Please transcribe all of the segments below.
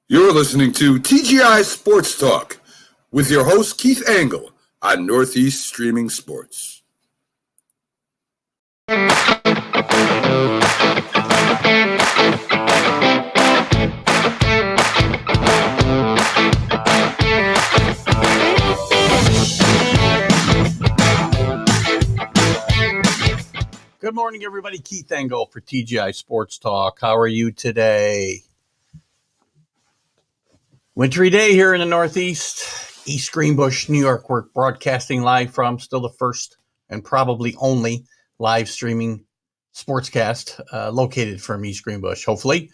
You're listening to TGI Sports Talk with your host, Keith Angle, on Northeast Streaming Sports. Good morning, everybody. Keith Angle for TGI Sports Talk. How are you today? Wintry day here in the Northeast, East Greenbush, New York. We're broadcasting live from still the first and probably only live streaming sportscast located from East Greenbush, hopefully.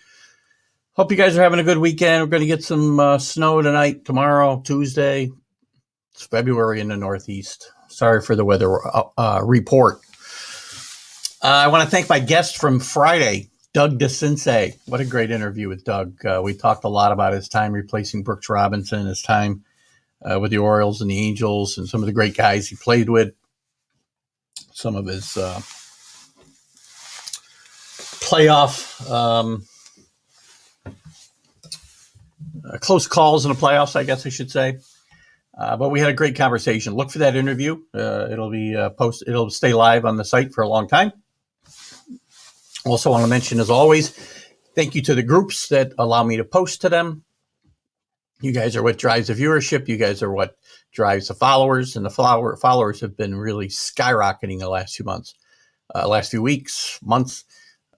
Hope you guys are having a good weekend. We're going to get some snow tonight, tomorrow, Tuesday. It's February in the Northeast. Sorry for the weather report. I want to thank my guest from Friday, Doug DeCinces. What a great interview with Doug. We talked a lot about his time replacing Brooks Robinson, his time with the Orioles and the Angels, and some of the great guys he played with, some of his playoff close calls in the playoffs, I guess I should say. But we had a great conversation. Look for that interview. It'll be posted. It'll stay live on the site for a long time. Also want to mention, as always, thank you to the groups that allow me to post to them. You guys are what drives the viewership. You guys are what drives the followers, and the followers have been really skyrocketing the last few months, last few weeks, months.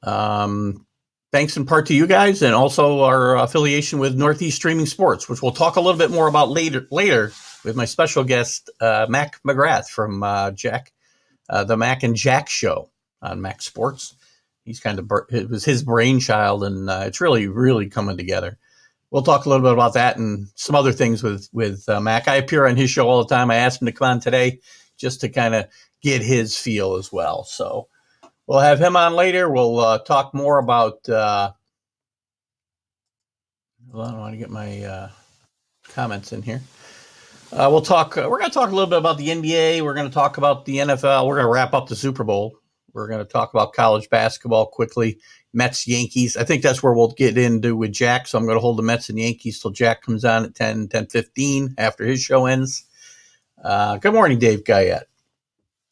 Thanks in part to you guys, and also our affiliation with Northeast Streaming Sports, which we'll talk a little bit more about later with my special guest, Mac McGrath from the Mac and Jack Show on Mac Sports. He's it was his brainchild, and it's really, really coming together. We'll talk a little bit about that and some other things with Mac. I appear on his show all the time. I asked him to come on today just to kind of get his feel as well. So we'll have him on later. We'll talk more about. I want to get my comments in here. We'll talk. We're going to talk a little bit about the NBA. We're going to talk about the NFL. We're going to wrap up the Super Bowl. We're going to talk about college basketball quickly. Mets, Yankees. I think that's where we'll get into with Jack. So I'm going to hold the Mets and Yankees till Jack comes on at 10:15 after his show ends. Good morning, Dave Guyette.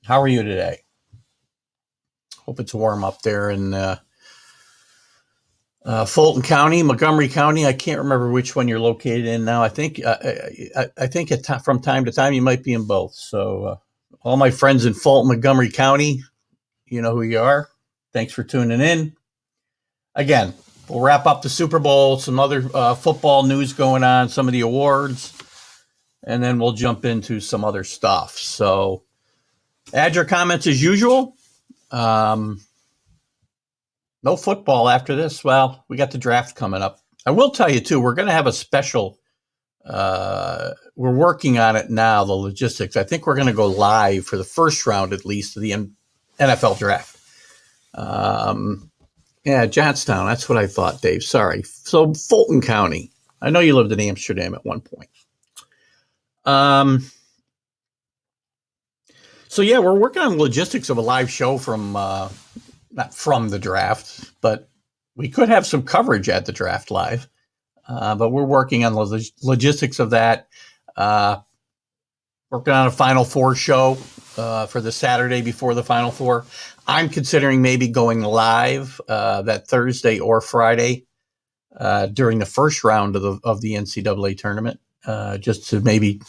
How are you today? Hope it's warm up there in Fulton County, Montgomery County. I can't remember which one you're located in now. I think from time to time you might be in both. So all my friends in Fulton, Montgomery County, you know who you are. Thanks for tuning in. Again, we'll wrap up the Super Bowl, some other football news going on, some of the awards, and then we'll jump into some other stuff. So add your comments as usual. No football after this. Well, we got the draft coming up. I will tell you, too, we're going to have a special. We're working on it now, the logistics. I think we're going to go live for the first round, at least, of the NFL draft. Yeah, Johnstown. That's what I thought, Dave. Sorry. So Fulton County. I know you lived in Amsterdam at one point. So, yeah, we're working on logistics of a live show from not from the draft, but we could have some coverage at the draft live. But we're working on the logistics of that. Working on a Final Four show for the Saturday before the Final Four. I'm considering maybe going live that Thursday or Friday during the first round of the NCAA tournament, just to maybe,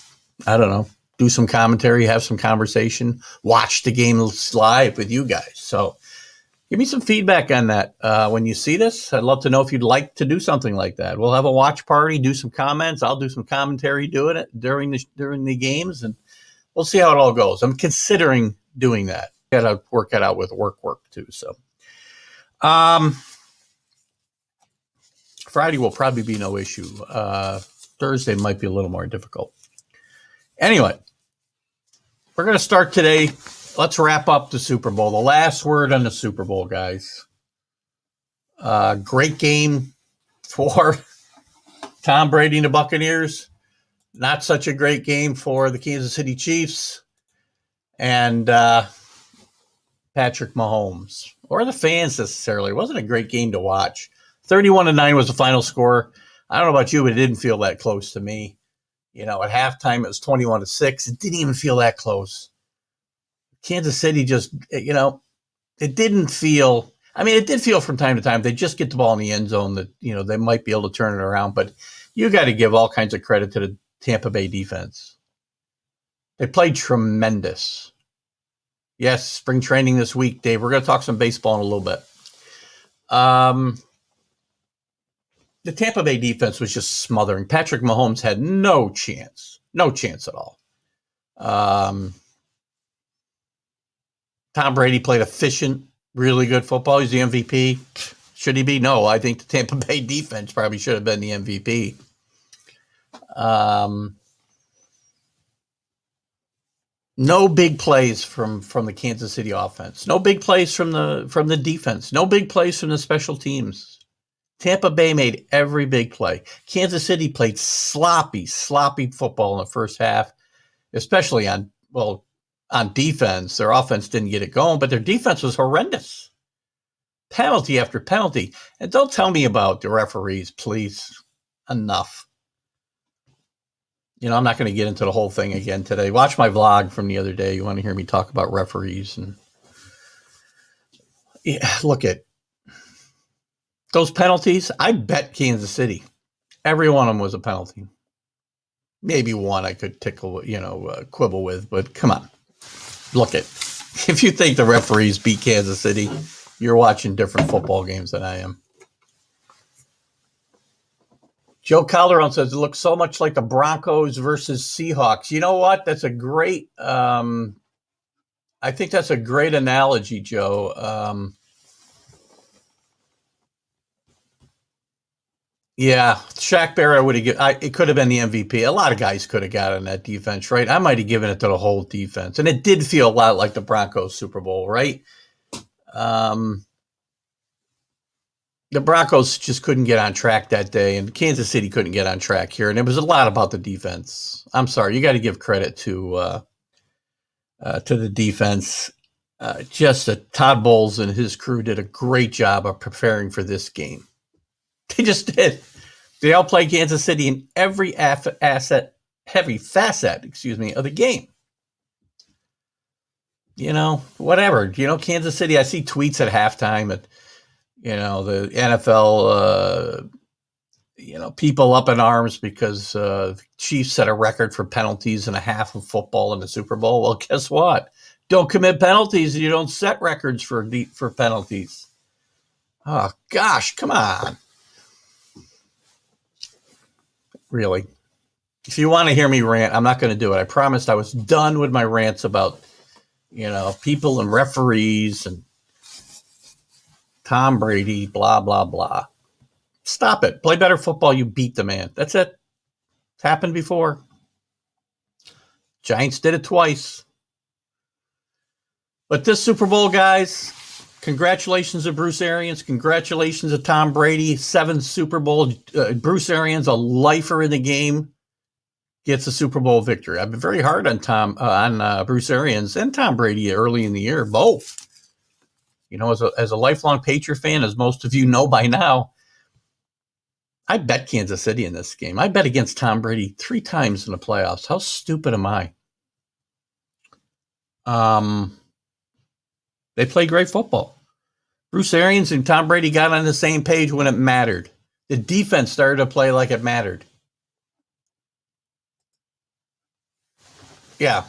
I don't know, do some commentary, have some conversation, watch the game live with you guys. So give me some feedback on that when you see this. I'd love to know if you'd like to do something like that. We'll have a watch party, do some comments. I'll do some commentary doing it during the games, and we'll see how it all goes. I'm considering doing that. Got to work it out with work too. So Friday will probably be no issue. Thursday might be a little more difficult. Anyway, we're going to start today. Let's wrap up the Super Bowl. The last word on the Super Bowl, guys. Great game for Tom Brady and the Buccaneers. Not such a great game for the Kansas City Chiefs and Patrick Mahomes, or the fans necessarily. It wasn't a great game to watch. 31-9 was the final score. I don't know about you, but it didn't feel that close to me. At halftime, it was 21-6. It didn't even feel that close. Kansas City just, it didn't feel, it did feel from time to time. They just get the ball in the end zone that, they might be able to turn it around. But you got to give all kinds of credit to the Tampa Bay defense. They played tremendous. Yes, spring training this week, Dave. We're going to talk some baseball in a little bit. The Tampa Bay defense was just smothering. Patrick Mahomes had no chance at all. Tom Brady played efficient, really good football. He's the MVP. Should he be? No, I think the Tampa Bay defense probably should have been the MVP. No big plays from the Kansas City offense. No big plays from the defense. No big plays from the special teams. Tampa Bay made every big play. Kansas City played sloppy football in the first half, especially on defense. Their offense didn't get it going, but their defense was horrendous. Penalty after penalty. And don't tell me about the referees, please. Enough. I'm not going to get into the whole thing again today. Watch my vlog from the other day. You want to hear me talk about referees. And look at those penalties. I bet Kansas City, every one of them was a penalty. Maybe one I could quibble with, but come on. Look at, if you think the referees beat Kansas City, you're watching different football games than I am. Joe Calderon says it looks so much like the Broncos versus Seahawks. You know what? That's a great, I think that's a great analogy, Joe. Yeah, Shaq Barrett would have given. It could have been the MVP. A lot of guys could have gotten that defense, right? I might have given it to the whole defense, and it did feel a lot like the Broncos Super Bowl, right? The Broncos just couldn't get on track that day, and Kansas City couldn't get on track here, and it was a lot about the defense. I'm sorry, you got to give credit to the defense. Todd Bowles and his crew did a great job of preparing for this game. They just did. They all played Kansas City in every facet of the game. Whatever. Kansas City, I see tweets at halftime at, the NFL, people up in arms because the Chiefs set a record for penalties in a half of football in the Super Bowl. Well, guess what? Don't commit penalties and you don't set records for penalties. Oh, gosh, come on. Really. If you want to hear me rant, I'm not going to do it. I promised I was done with my rants about, people and referees and Tom Brady, blah, blah, blah. Stop it. Play better football. You beat the man. That's it. It's happened before. Giants did it twice. But this Super Bowl, guys, congratulations to Bruce Arians. Congratulations to Tom Brady. 7 Super Bowl. Bruce Arians, a lifer in the game, gets a Super Bowl victory. I've been very hard on Bruce Arians and Tom Brady early in the year, both. As a lifelong Patriot fan, as most of you know by now, I bet Kansas City in this game. I bet against Tom Brady 3 times in the playoffs. How stupid am I? They play great football. Bruce Arians and Tom Brady got on the same page when it mattered. The defense started to play like it mattered. Yeah.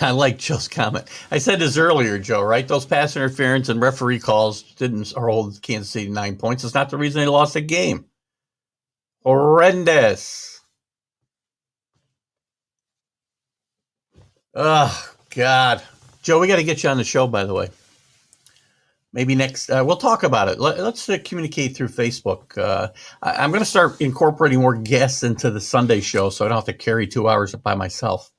I like Joe's comment. I said this earlier, Joe, right? Those pass interference and referee calls didn't hold Kansas City 9 points. It's not the reason they lost the game. Horrendous. Oh, God. Joe, we got to get you on the show, by the way. Maybe next, we'll talk about it. Let's communicate through Facebook. I'm going to start incorporating more guests into the Sunday show so I don't have to carry 2 hours by myself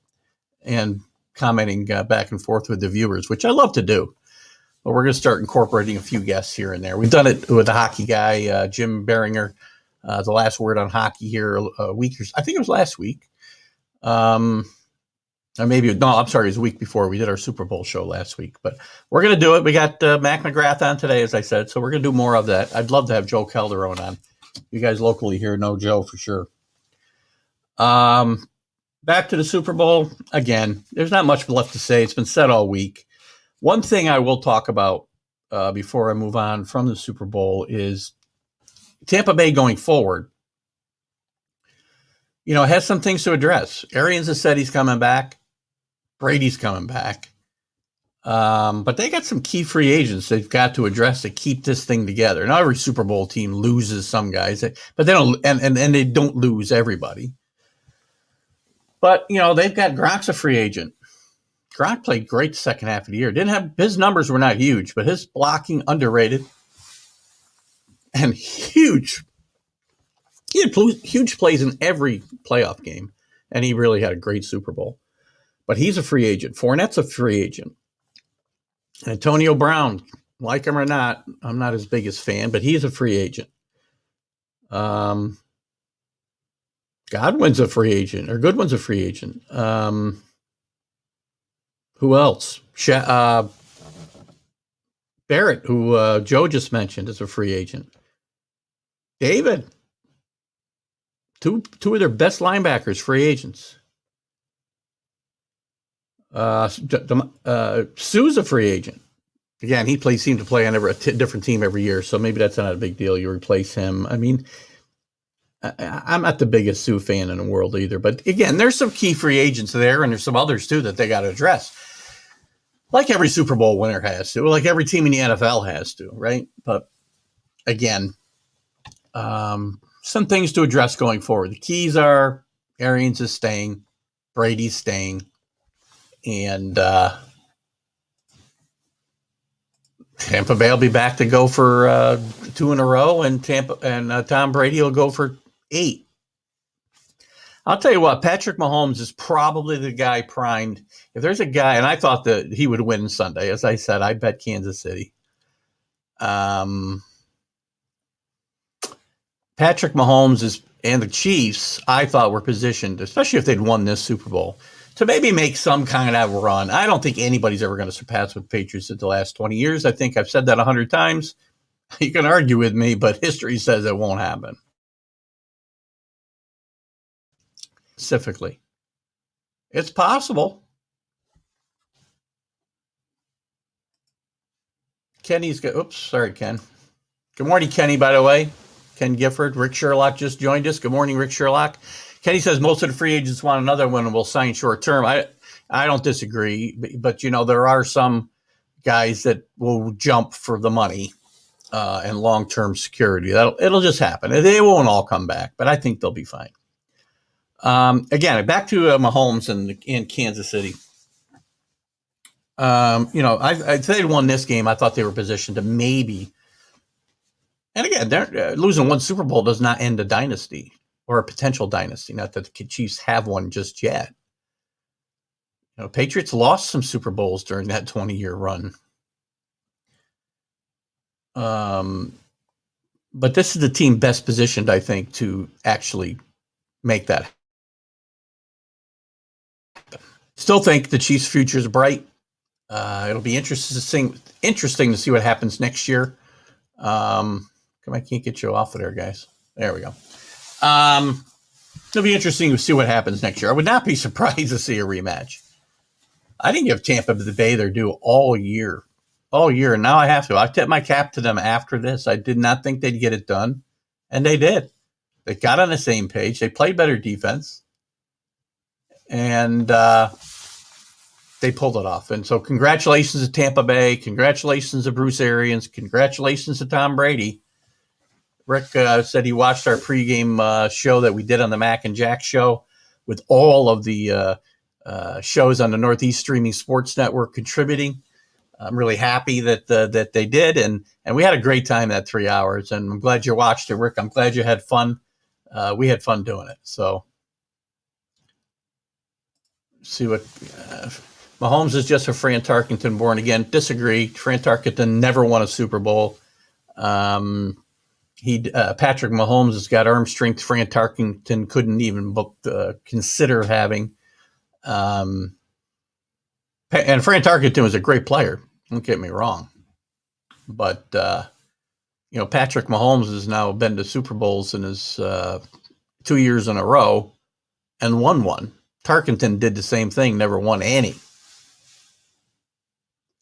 and commenting back and forth with the viewers, which I love to do. But we're going to start incorporating a few guests here and there. We've done it with the hockey guy, Jim Beringer, the last word on hockey here a week or so. I think it was last week. Or maybe, no, I'm sorry, it was a week before. We did our Super Bowl show last week. But we're going to do it. We got Mac McGrath on today, as I said, so we're going to do more of that. I'd love to have Joe Calderon on. You guys locally here know Joe for sure. Back to the Super Bowl. Again, there's not much left to say. It's been said all week. One thing I will talk about before I move on from the Super Bowl is Tampa Bay going forward. Has some things to address. Arians has said he's coming back. Brady's coming back. But they got some key free agents they've got to address to keep this thing together. Now every Super Bowl team loses some guys, but they don't, and they don't lose everybody. But they've got Gronk's a free agent. Gronk played great the second half of the year. His numbers were not huge, but his blocking underrated and huge. He had huge plays in every playoff game, and he really had a great Super Bowl. But he's a free agent. Fournette's a free agent. Antonio Brown, like him or not, I'm not his biggest fan, but he's a free agent. Godwin's a free agent, or Goodwin's a free agent. Who else? Barrett, who Joe just mentioned, is a free agent. David, two of their best linebackers, free agents. Sue's a free agent. Again, he seemed to play on a different team every year, so maybe that's not a big deal. You replace him. I mean, I'm not the biggest Sue fan in the world either, but again, there's some key free agents there, and there's some others too that they got to address. Like every Super Bowl winner has to, like every team in the NFL has to, right? But again, some things to address going forward. The keys are Arians is staying, Brady's staying, and Tampa Bay will be back to go for 2 in a row, and Tom Brady will go for 8. I'll tell you what, Patrick Mahomes is probably the guy primed. If there's a guy, and I thought that he would win Sunday, as I said, I bet Kansas City. Patrick Mahomes and the Chiefs, I thought were positioned, especially if they'd won this Super Bowl, to maybe make some kind of run. I don't think anybody's ever going to surpass what Patriots did the last 20 years. I think I've said that 100 times. You can argue with me, but history says it won't happen. Specifically, it's possible. Kenny's got, oops, sorry, Ken. Good morning, Kenny, by the way. Ken Gifford, Rick Sherlock just joined us. Good morning, Rick Sherlock. Kenny says most of the free agents want another one and will sign short term. I don't disagree, but there are some guys that will jump for the money and long-term security. It'll just happen. They won't all come back, but I think they'll be fine. Again, back to Mahomes in Kansas City. If they'd won this game, I thought they were positioned to maybe. And again, losing one Super Bowl does not end a dynasty or a potential dynasty. Not that the Chiefs have one just yet. Patriots lost some Super Bowls during that 20-year run. But this is the team best positioned, I think, to actually make that happen. Still think the Chiefs' future is bright. It'll be interesting to see what happens next year. I can't get you off of there, guys. There we go. It'll be interesting to see what happens next year. I would not be surprised to see a rematch. I didn't give Tampa Bay their due all year. And now I have to. I tip my cap to them after this. I did not think they'd get it done, and they did. They got on the same page. They played better defense, and they pulled it off. And so congratulations to Tampa Bay. Congratulations to Bruce Arians. Congratulations to Tom Brady. Rick said he watched our pregame show that we did on the Mac and Jack show with all of the shows on the Northeast Streaming Sports Network contributing. I'm really happy that they did, and we had a great time that 3 hours, and I'm glad you watched it, Rick. I'm glad you had fun. We had fun doing it. So see what Mahomes is just a Fran Tarkenton born again. Disagree. Fran Tarkenton never won a Super Bowl. Patrick Mahomes has got arm strength Fran Tarkenton couldn't even consider having. And Fran Tarkenton was a great player. Don't get me wrong. But, Patrick Mahomes has now been to Super Bowls in his 2 years in a row and won one. Tarkenton did the same thing, never won any.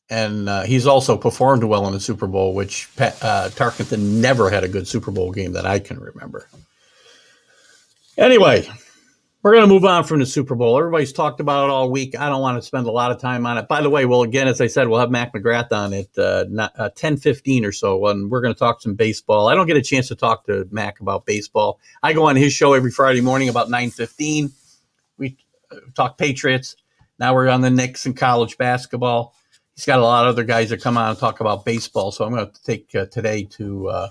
And he's also performed well in the Super Bowl, which Tarkenton never had a good Super Bowl game that I can remember. Anyway, we're going to move on from the Super Bowl. Everybody's talked about it all week. I don't want to spend a lot of time on it. By the way, well, again, as I said, we'll have Mac McGrath on at 10:15 or so, and we're going to talk some baseball. I don't get a chance to talk to Mac about baseball. I go on his show every Friday morning about 9:15. We talk Patriots. Now we're on the Knicks and college basketball. He's got a lot of other guys that come on and talk about baseball, so I'm going to take today to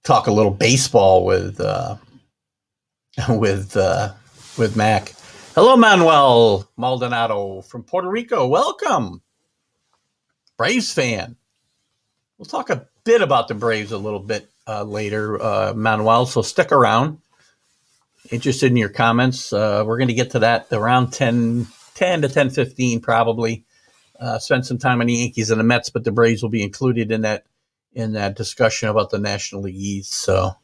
talk a little baseball with Mac. Hello, Manuel Maldonado from Puerto Rico. Welcome. Braves fan. We'll talk a bit about the Braves a little bit later, Manuel, so stick around. Interested in your comments. We're going to get to that around 10 to 10:15 probably. Spend some time on the Yankees and the Mets, but the Braves will be included in that discussion about the National League East. So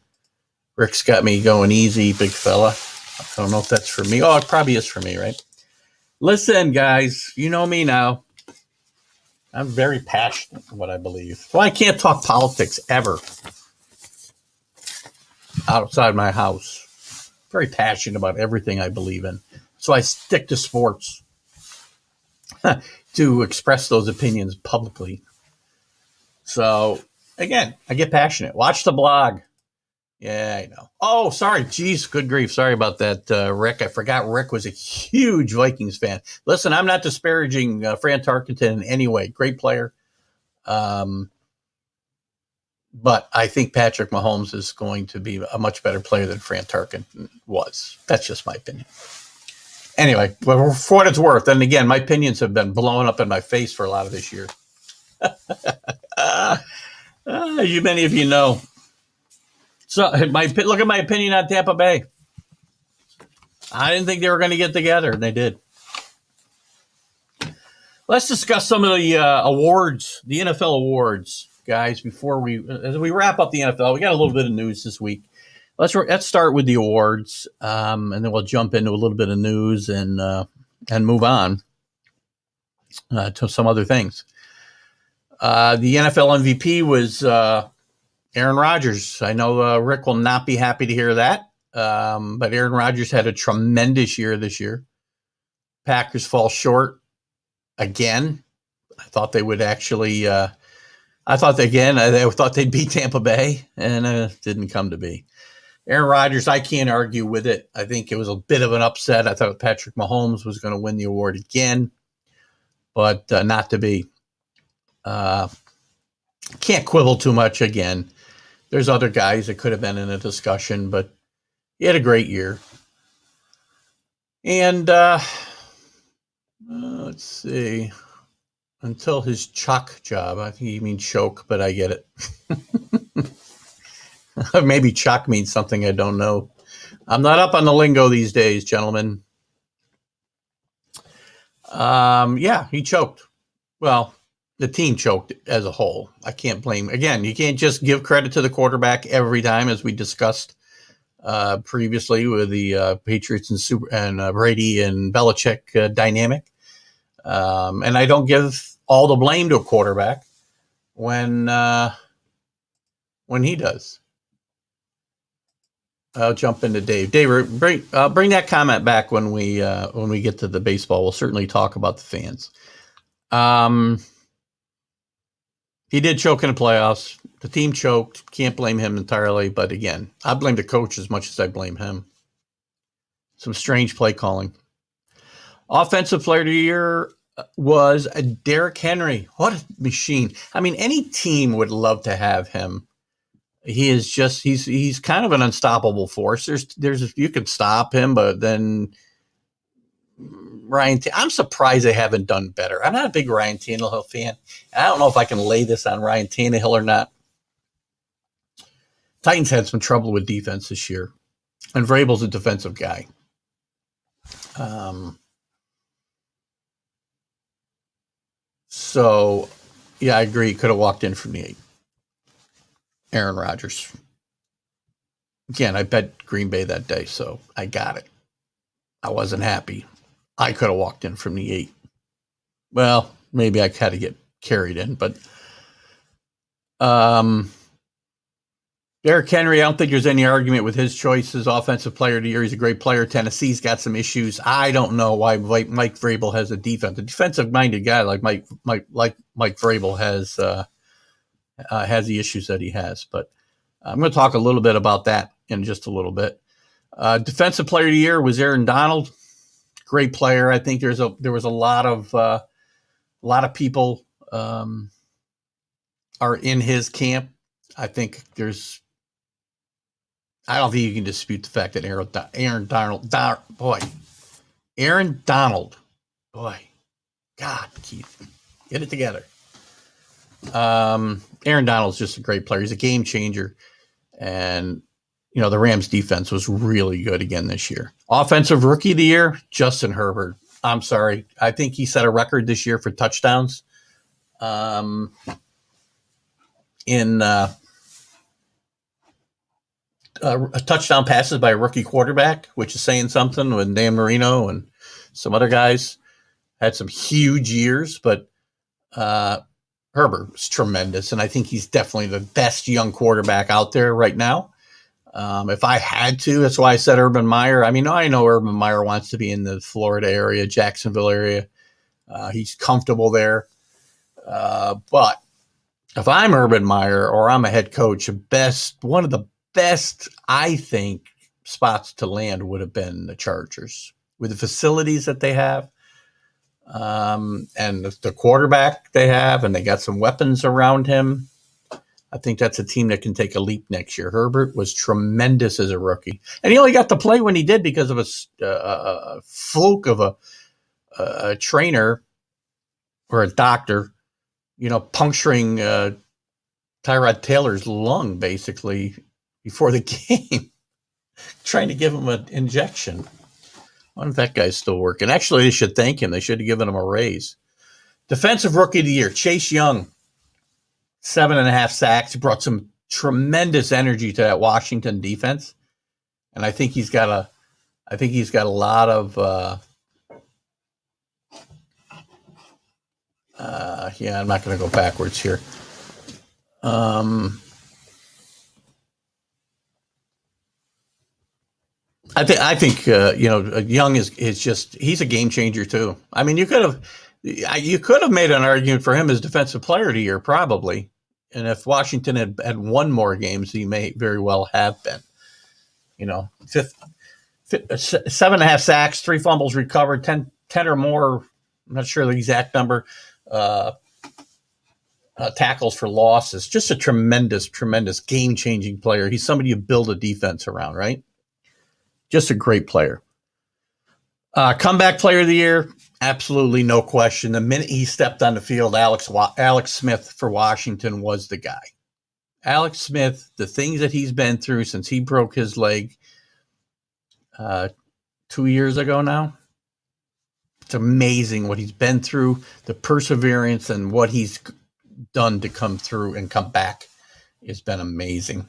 Rick's got me going easy, big fella. I don't know if that's for me. Oh, it probably is for me, right? Listen, guys, you know me now. I'm very passionate in what I believe. Well, I can't talk politics ever outside my house. Very passionate about everything I believe in. So I stick to sports to express those opinions publicly. So, again, I get passionate. Watch the blog. Yeah, I know. Oh, sorry. Geez, good grief. Sorry about that, Rick. I forgot Rick was a huge Vikings fan. Listen, I'm not disparaging Fran Tarkenton in any way. Great player. But I think Patrick Mahomes is going to be a much better player than Fran Tarkenton was. That's just my opinion. Anyway, for what it's worth, and again, my opinions have been blowing up in my face for a lot of this year. As many of you know. So look at my opinion on Tampa Bay. I didn't think they were going to get together, and they did. Let's discuss some of the awards, the NFL awards, guys. As we wrap up the NFL, we got a little bit of news this week. Let's start with the awards, and then we'll jump into a little bit of news and move on to some other things. The NFL MVP was Aaron Rodgers. I know Rick will not be happy to hear that, but Aaron Rodgers had a tremendous year this year. Packers fall short again. I thought they would actually. I thought they'd beat Tampa Bay, and it didn't come to be. Aaron Rodgers, I can't argue with it. I think it was a bit of an upset. I thought Patrick Mahomes was going to win the award again, but not to be. Can't quibble too much again. There's other guys that could have been in a discussion, but he had a great year. And let's see. Until his chalk job. I think you mean choke, but I get it. Maybe chalk means something I don't know. I'm not up on the lingo these days, gentlemen. Yeah, he choked. Well, the team choked as a whole. I can't blame. Again, you can't just give credit to the quarterback every time, as we discussed previously with the Patriots and Brady and Belichick dynamic. And I don't give all the blame to a quarterback when he does. I'll jump into Dave. Dave, bring that comment back when we get to the baseball. We'll certainly talk about the fans. He did choke in the playoffs. The team choked. Can't blame him entirely. But again, I blame the coach as much as I blame him. Some strange play calling. Offensive player of the year was Derrick Henry. What a machine. I mean, any team would love to have him. He is just, he's kind of an unstoppable force. There's you could stop him, but then I'm surprised they haven't done better. I'm not a big Ryan Tannehill fan. I don't know if I can lay this on Ryan Tannehill or not. Titans had some trouble with defense this year, and Vrabel's a defensive guy. So Yeah, I agree. He could have walked in from the 8. Aaron Rodgers. Again, I bet Green Bay that day, so I got it. I wasn't happy. I could have walked in from the 8. Well, maybe I had to get carried in, but Derrick Henry, I don't think there's any argument with his choices. Offensive player of the year, he's a great player. Tennessee's got some issues. I don't know why Mike Vrabel has a defensive-minded guy like Mike Vrabel has the issues that he has. But I'm going to talk a little bit about that in just a little bit. Defensive player of the year was Aaron Donald. Great player. I think there was a lot of people are in his camp. I think I don't think you can dispute the fact that Aaron Donald, God, Keith, get it together. Aaron Donald's just a great player. He's a game changer. And, the Rams defense was really good again this year. Offensive rookie of the year, Justin Herbert. I'm sorry. I think he set a record this year for touchdowns. Touchdown passes by a rookie quarterback, which is saying something, with Dan Marino and some other guys had some huge years, but Herbert was tremendous, and I think he's definitely the best young quarterback out there right now. If I had to, that's why I said Urban Meyer. I mean, I know Urban Meyer wants to be in the Florida area, Jacksonville area. He's comfortable there. But if I'm Urban Meyer or I'm a head coach, one of the best, I think, spots to land would have been the Chargers with the facilities that they have, and the quarterback they have, and they got some weapons around him. I think that's a team that can take a leap next year. Herbert was tremendous as a rookie, and he only got to play when he did because of a fluke of a trainer or a doctor, puncturing Tyrod Taylor's lung basically before the game, trying to give him an injection. I wonder if that guy's still working. Actually, they should thank him. They should have given him a raise. Defensive rookie of the year, Chase Young, 7.5 sacks. He brought some tremendous energy to that Washington defense, and I think he's got a lot of. I'm not going to go backwards here. I think Young is just, he's a game changer too. I mean, you could have made an argument for him as defensive player of the year probably, and if Washington had won more games, he may very well have been. 7.5 sacks, 3 fumbles recovered, 10 or more. I'm not sure the exact number. Tackles for losses. Just a tremendous game-changing player. He's somebody you build a defense around, right? Just a great player. Comeback player of the year, absolutely no question. The minute he stepped on the field, Alex Smith for Washington was the guy. Alex Smith, the things that he's been through since he broke his leg 2 years ago now, it's amazing what he's been through, the perseverance and what he's done to come through and come back. It's been amazing.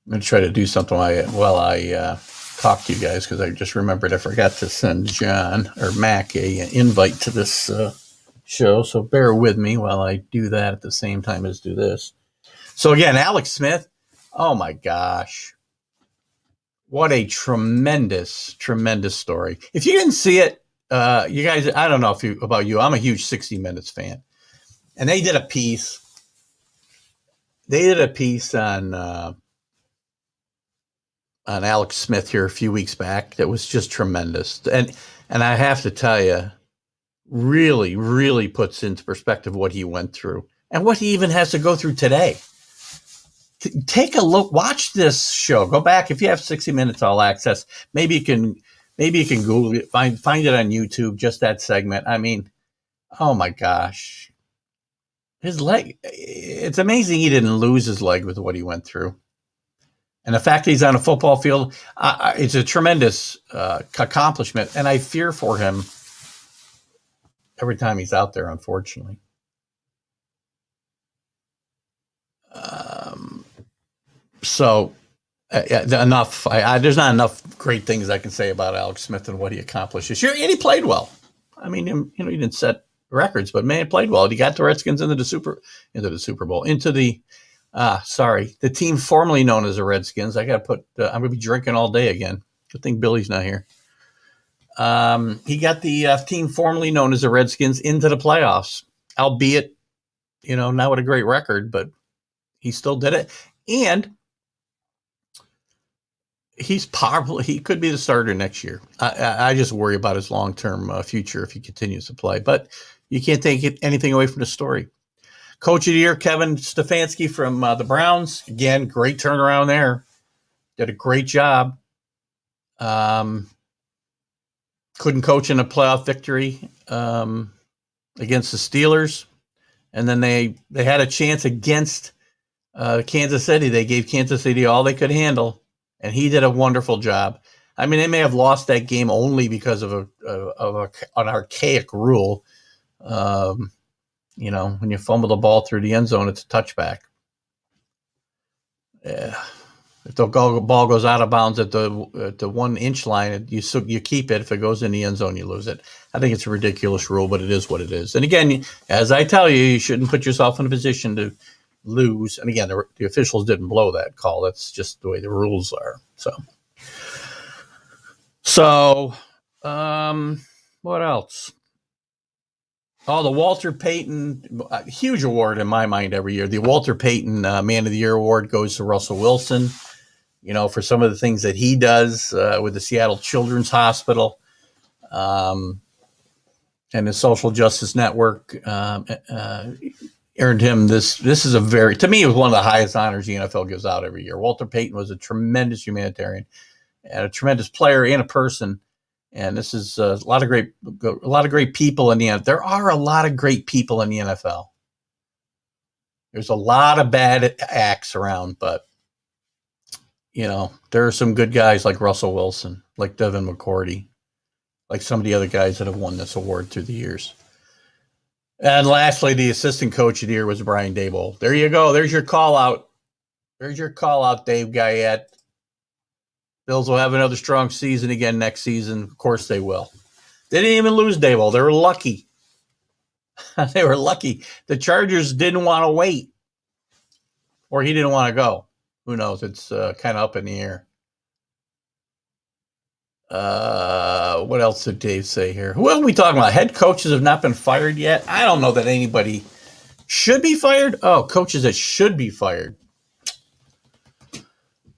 I'm going to try to do something while I talk to you guys, because I just remembered I forgot to send John or Mac an invite to this show. So bear with me while I do that at the same time as do this. So again, Alex Smith, oh my gosh. What a tremendous story. If you didn't see it, you guys, I don't know about you, I'm a huge 60 Minutes fan. And they did a piece on Alex Smith here a few weeks back that was just tremendous. And I have to tell you, really, really puts into perspective what he went through and what he even has to go through today. Take a look, watch this show. Go back if you have 60 Minutes All Access. Maybe you can Google it, find it on YouTube, just that segment. I mean, oh my gosh. His leg, it's amazing he didn't lose his leg with what he went through. And the fact that he's on a football field, it's a tremendous accomplishment. And I fear for him every time he's out there, unfortunately. So enough. There's not enough great things I can say about Alex Smith and what he accomplished this year, and he played well. I mean, he didn't set records, but man, he played well. He got the Redskins into the Super Bowl, the team formerly known as the Redskins. I got to put. I'm going to be drinking all day again. Good thing Billy's not here. He got the team formerly known as the Redskins into the playoffs, albeit, not with a great record, but he still did it. And he's powerful. He could be the starter next year. I just worry about his long-term future if he continues to play. But you can't take anything away from the story. Coach of the Year, Kevin Stefanski from the Browns. Again, great turnaround there. Did a great job. Couldn't coach in a playoff victory against the Steelers. And then they had a chance against Kansas City. They gave Kansas City all they could handle. And he did a wonderful job. I mean, they may have lost that game only because of an archaic rule. When you fumble the ball through the end zone, it's a touchback. Yeah. If the ball goes out of bounds at the 1 inch line, you keep it. If it goes in the end zone, you lose it. I think it's a ridiculous rule, but it is what it is. And again, as I tell you, you shouldn't put yourself in a position to lose. And again, the officials didn't blow that call. That's just the way the rules are. So what else? Oh, the Walter Payton, huge award in my mind every year. The Walter Payton Man of the Year award goes to Russell Wilson, for some of the things that he does with the Seattle Children's Hospital and the Social Justice Network. Earned him this is to me, it was one of the highest honors the NFL gives out every year. Walter Payton was a tremendous humanitarian and a tremendous player and a person. And this is a lot of great people in the NFL. There are a lot of great people in the NFL. There's a lot of bad acts around, but there are some good guys like Russell Wilson, like Devin McCourty, like some of the other guys that have won this award through the years. And lastly, the assistant coach of the year was Brian Daboll. There you go. There's your call out. There's your call out, Dave Guyette. Bills will have another strong season again next season. Of course they will. They didn't even lose Daboll. They were lucky. They were lucky. The Chargers didn't want to wait. Or he didn't want to go. Who knows? It's kind of up in the air. What else did Dave say here? Who are we talking about? Head coaches have not been fired yet. I don't know that anybody should be fired. Oh, coaches that should be fired.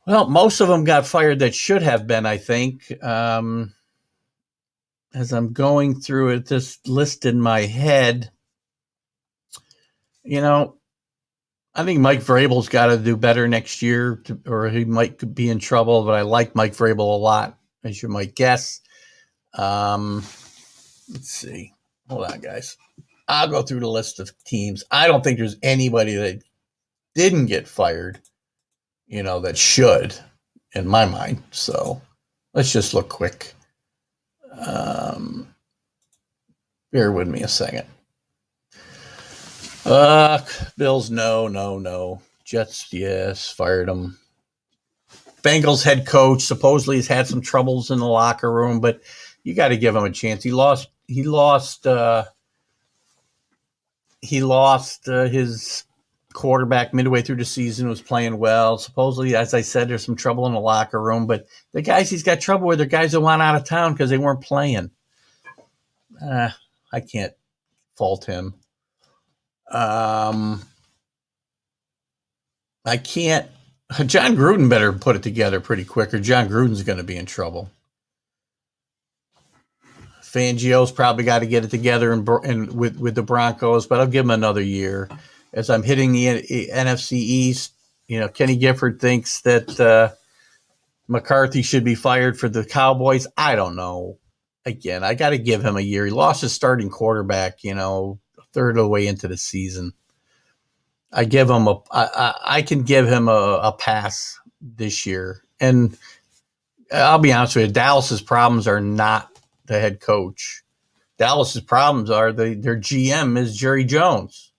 Well, most of them got fired that should have been, I think. As I'm going through this list in my head, I think Mike Vrabel's got to do better next year, or he might be in trouble. But I like Mike Vrabel a lot, as you might guess. Let's see. Hold on, guys. I'll go through the list of teams. I don't think there's anybody that didn't get fired, that should, in my mind. So let's just look quick. Bear with me a second. Bills, no. Jets, yes, fired him. Bengals head coach supposedly has had some troubles in the locker room, but you got to give him a chance. He lost his quarterback midway through the season, was playing well. Supposedly, as I said, there's some trouble in the locker room, but the guys he's got trouble with are guys that went out of town because they weren't playing. I can't fault him. I can't. John Gruden better put it together pretty quick, or John Gruden's going to be in trouble. Fangio's probably got to get it together and with the Broncos, but I'll give him another year. As I'm hitting the NFC East, Kenny Gifford thinks that McCarthy should be fired for the Cowboys. I don't know. Again, I got to give him a year. He lost his starting quarterback, a third of the way into the season. I can give him a pass this year. And I'll be honest with you, Dallas's problems are not the head coach. Dallas's problems are their GM is Jerry Jones.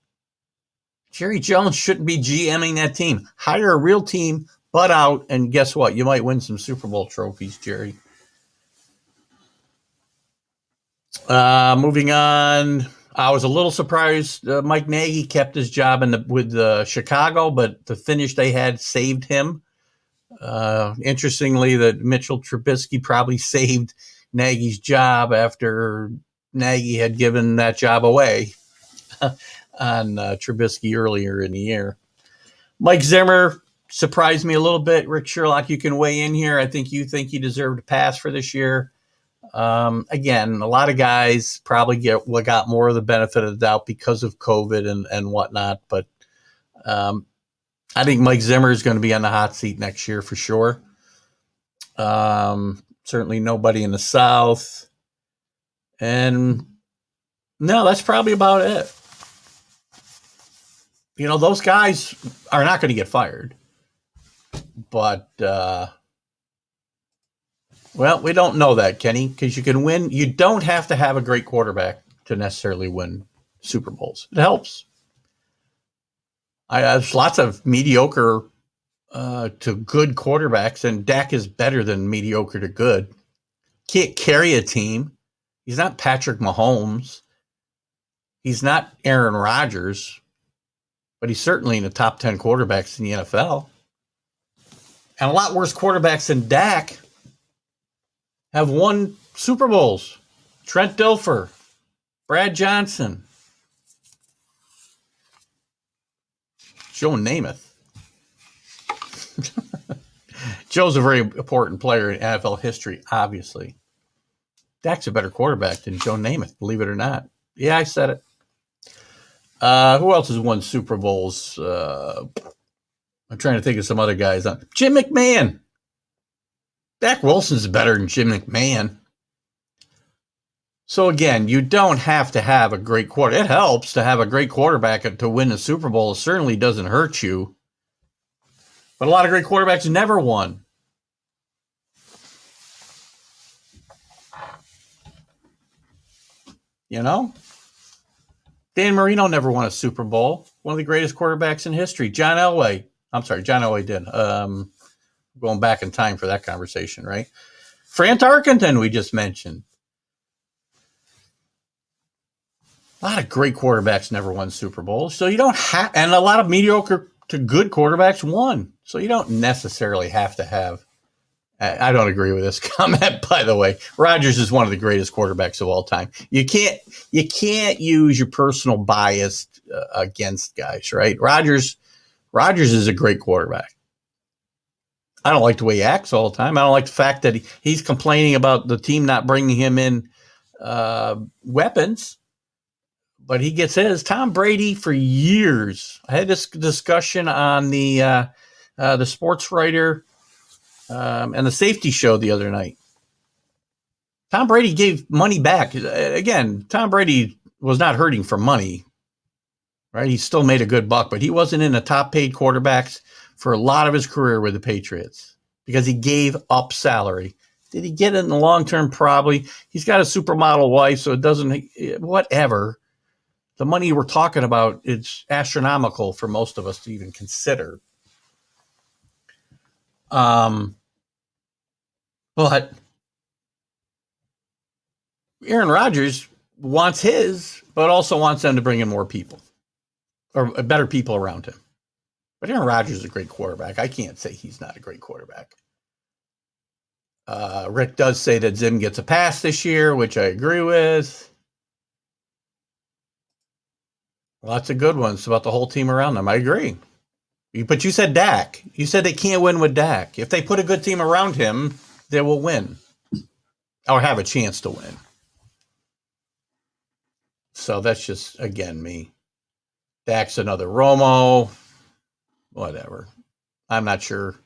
Jerry Jones shouldn't be GMing that team. Hire a real team, butt out, and guess what? You might win some Super Bowl trophies, Jerry. Moving on, I was a little surprised Mike Nagy kept his job with Chicago, but the finish they had saved him. Interestingly, that Mitchell Trubisky probably saved Nagy's job after Nagy had given that job away on Trubisky earlier in the year. Mike Zimmer surprised me a little bit. Rick Sherlock, you can weigh in here. I think you think he deserved a pass for this year. Again, a lot of guys probably got more of the benefit of the doubt because of COVID and whatnot. But I think Mike Zimmer is going to be on the hot seat next year for sure. Certainly nobody in the South. And no, that's probably about it. You know, those guys are not going to get fired. But, well, we don't know that, Kenny, because you can win. You don't have to have a great quarterback to necessarily win Super Bowls. It helps. There's lots of mediocre to good quarterbacks, and Dak is better than mediocre to good. Can't carry a team. He's not Patrick Mahomes. He's not Aaron Rodgers, but he's certainly in the top 10 quarterbacks in the NFL. And a lot worse quarterbacks than Dak have won Super Bowls. Trent Dilfer, Brad Johnson, Joe Namath. Joe's a very important player in NFL history, obviously. Dak's a better quarterback than Joe Namath, believe it or not. Yeah, I said it. Who else has won Super Bowls? I'm trying to think of some other guys. Jim McMahon. Dak Wilson's better than Jim McMahon. So again, you don't have to have a great quarterback. It helps to have a great quarterback to win the Super Bowl. It certainly doesn't hurt you. But a lot of great quarterbacks never won. You know? Dan Marino never won a Super Bowl. One of the greatest quarterbacks in history. John Elway. I'm sorry, John Elway did. Going back in time for that conversation, right? Fran Tarkenton, we just mentioned. A lot of great quarterbacks never won Super Bowls. So you don't have, and a lot of mediocre to good quarterbacks won. So you don't necessarily have to have, I don't agree with this comment, by the way. Rodgers is one of the greatest quarterbacks of all time. You can't use your personal bias against guys, right? Rodgers is a great quarterback. I don't like the way he acts all the time. I don't like the fact that he's complaining about the team not bringing him in weapons, but he gets his. Tom Brady for years. I had this discussion on the sports writer and the safety show the other night. Tom Brady gave money back. Again, Tom Brady was not hurting for money, right? He still made a good buck, but he wasn't in the top paid quarterbacks for a lot of his career with the Patriots because he gave up salary. Did he get it in the long term? Probably. He's got a supermodel wife, so it doesn't, whatever. The money we're talking about, it's astronomical for most of us to even consider. But Aaron Rodgers wants his, but also wants them to bring in more people or better people around him. But Aaron Rodgers is a great quarterback. I can't say he's not a great quarterback. Rick does say that Zim gets a pass this year, which I agree with. Lots of good ones about the whole team around them. I agree. But you said Dak. You said they can't win with Dak. If they put a good team around him, they will win or have a chance to win. So that's just, again, me. Dak's another Romo. Whatever. I'm not sure.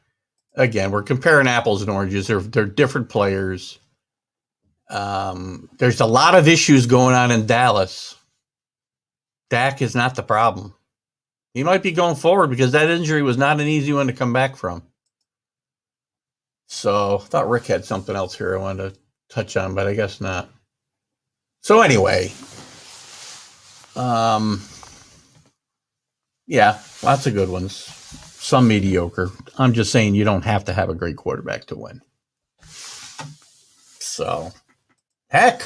Again, we're comparing apples and oranges. They're different players. There's a lot of issues going on in Dallas. Dak is not the problem. He might be going forward because that injury was not an easy one to come back from. So I thought Rick had something else here I wanted to touch on, but I guess not. So anyway, yeah, lots of good ones. some mediocre. I'm just saying you don't have to have a great quarterback to win. So, heck,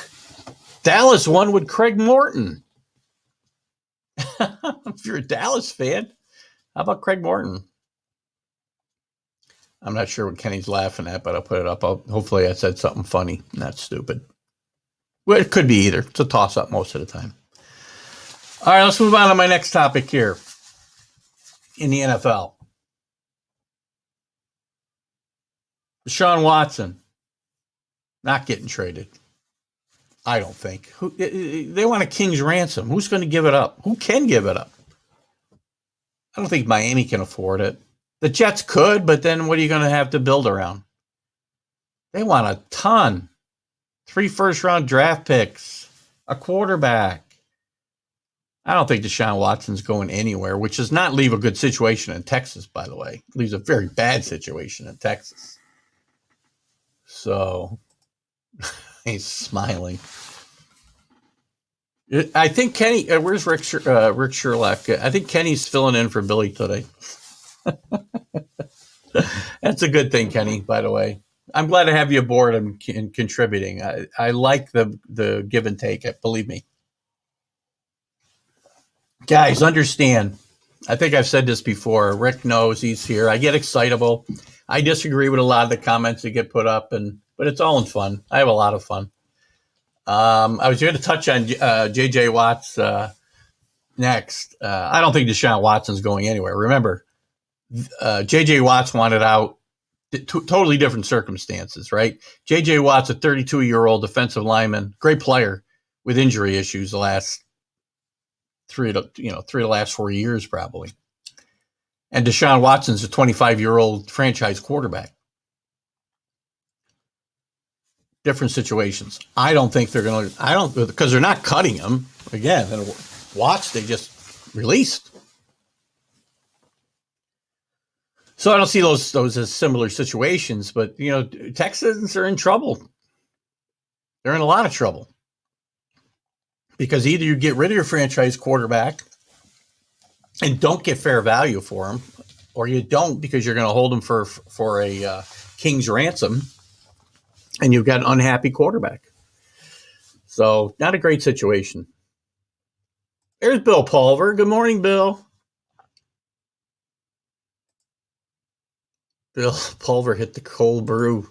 Dallas won with Craig Morton. If you're a Dallas fan, how about Craig Morton? I'm not sure what Kenny's laughing at, but I'll put it up. Hopefully I said something funny, not stupid. Well, it could be either. It's a toss-up most of the time. All right, let's move on to my next topic here in the NFL. Deshaun Watson not getting traded. I don't think. They want a king's ransom. Who's going to give it up? Who can give it up? I don't think Miami can afford it. The Jets could, but then what are you going to have to build around? They want a ton. 3 first-round draft picks, a quarterback. I don't think Deshaun Watson's going anywhere, which does not leave a good situation in Texas, by the way. It leaves a very bad situation in Texas. So, he's smiling. I think Kenny, where's Rick Sherlock? I think Kenny's filling in for Billy today. That's a good thing, Kenny, by the way. I'm glad to have you aboard and contributing. I like the give and take, believe me. Guys, understand. I think I've said this before. Rick knows he's here. I get excitable. I disagree with a lot of the comments that get put up, but it's all in fun. I have a lot of fun. I was going to touch on J.J. Watts next. I don't think Deshaun Watson's going anywhere. Remember, J.J. Watts wanted out. Totally different circumstances, right? J.J. Watt's a 32-year-old defensive lineman, great player with injury issues the last three of the last 4 years probably. And Deshaun Watson's a 25-year-old franchise quarterback. Different situations. I don't think they're going to. Because they're not cutting him again. And Watts they just released. So I don't see those as similar situations, but Texans are in trouble. They're in a lot of trouble because either you get rid of your franchise quarterback and don't get fair value for him, or you don't because you're going to hold him for a king's ransom, and you've got an unhappy quarterback. So not a great situation. There's Bill Pulver. Good morning, Bill. Bill Pulver hit the cold brew.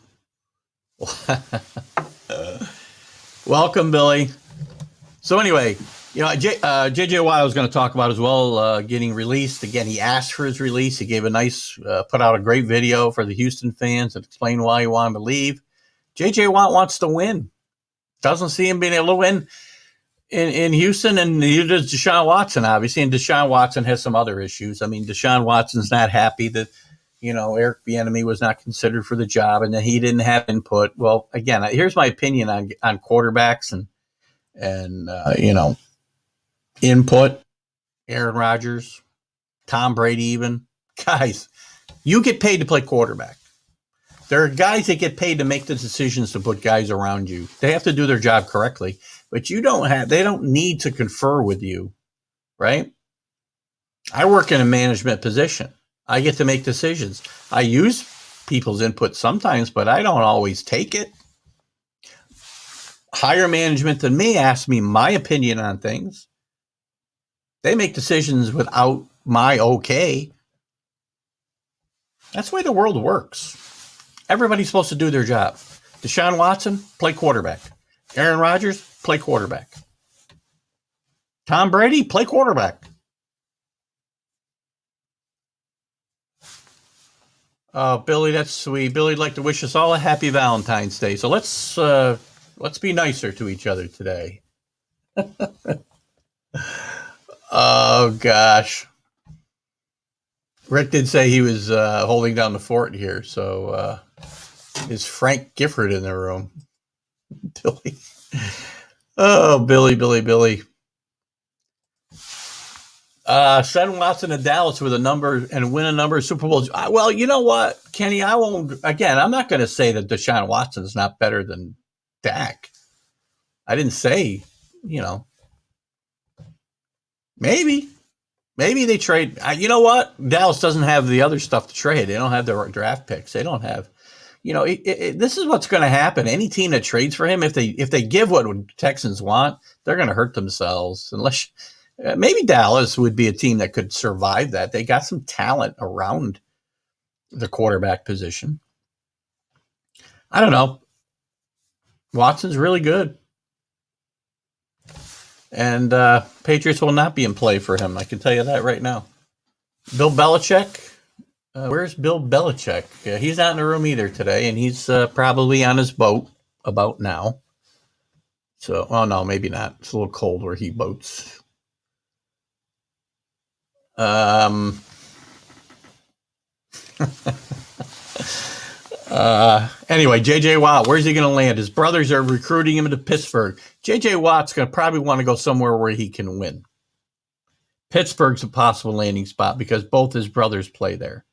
Welcome, Billy. So anyway, J.J. Watt was going to talk about as well getting released. Again, he asked for his release. He gave put out a great video for the Houston fans and explained why he wanted to leave. J.J. Watt wants to win. Doesn't see him being able to win in Houston, and neither does Deshaun Watson, obviously. And Deshaun Watson has some other issues. I mean, Deshaun Watson's not happy that Eric Bieniemy was not considered for the job and that he didn't have input. Well, again, here's my opinion on quarterbacks and input. Aaron Rodgers, Tom Brady, even. Guys, you get paid to play quarterback. There are guys that get paid to make the decisions to put guys around you. They have to do their job correctly, but they don't need to confer with you, right? I work in a management position. I get to make decisions. I use people's input sometimes, but I don't always take it. Higher management than me asks me my opinion on things. They make decisions without my okay. That's the way the world works. Everybody's supposed to do their job. Deshaun Watson, play quarterback. Aaron Rodgers, play quarterback. Tom Brady, play quarterback. Oh, Billy, that's sweet. Billy'd like to wish us all a happy Valentine's Day. So let's be nicer to each other today. Oh, gosh. Rick did say he was holding down the fort here. So is Frank Gifford in the room? Billy. Oh, Billy. Send Watson to Dallas with a number and win a number of Super Bowls. Well, you know what, Kenny? I'm not going to say that Deshaun Watson's not better than Dak. I didn't say, maybe. Maybe they trade. You know what? Dallas doesn't have the other stuff to trade. They don't have the draft picks. They don't have. This is what's going to happen. Any team that trades for him, if they give what Texans want, they're going to hurt themselves. Unless maybe Dallas would be a team that could survive that. They got some talent around the quarterback position. I don't know. Watson's really good. And Patriots will not be in play for him. I can tell you that right now. Bill Belichick. Where's Bill Belichick? He's not in the room either today, and he's probably on his boat about now. So, oh no, maybe not. It's a little cold where he boats. Anyway, J.J. Watt, where's he going to land? His brothers are recruiting him to Pittsburgh. J.J. Watt's going to probably want to go somewhere where he can win. Pittsburgh's a possible landing spot because both his brothers play there.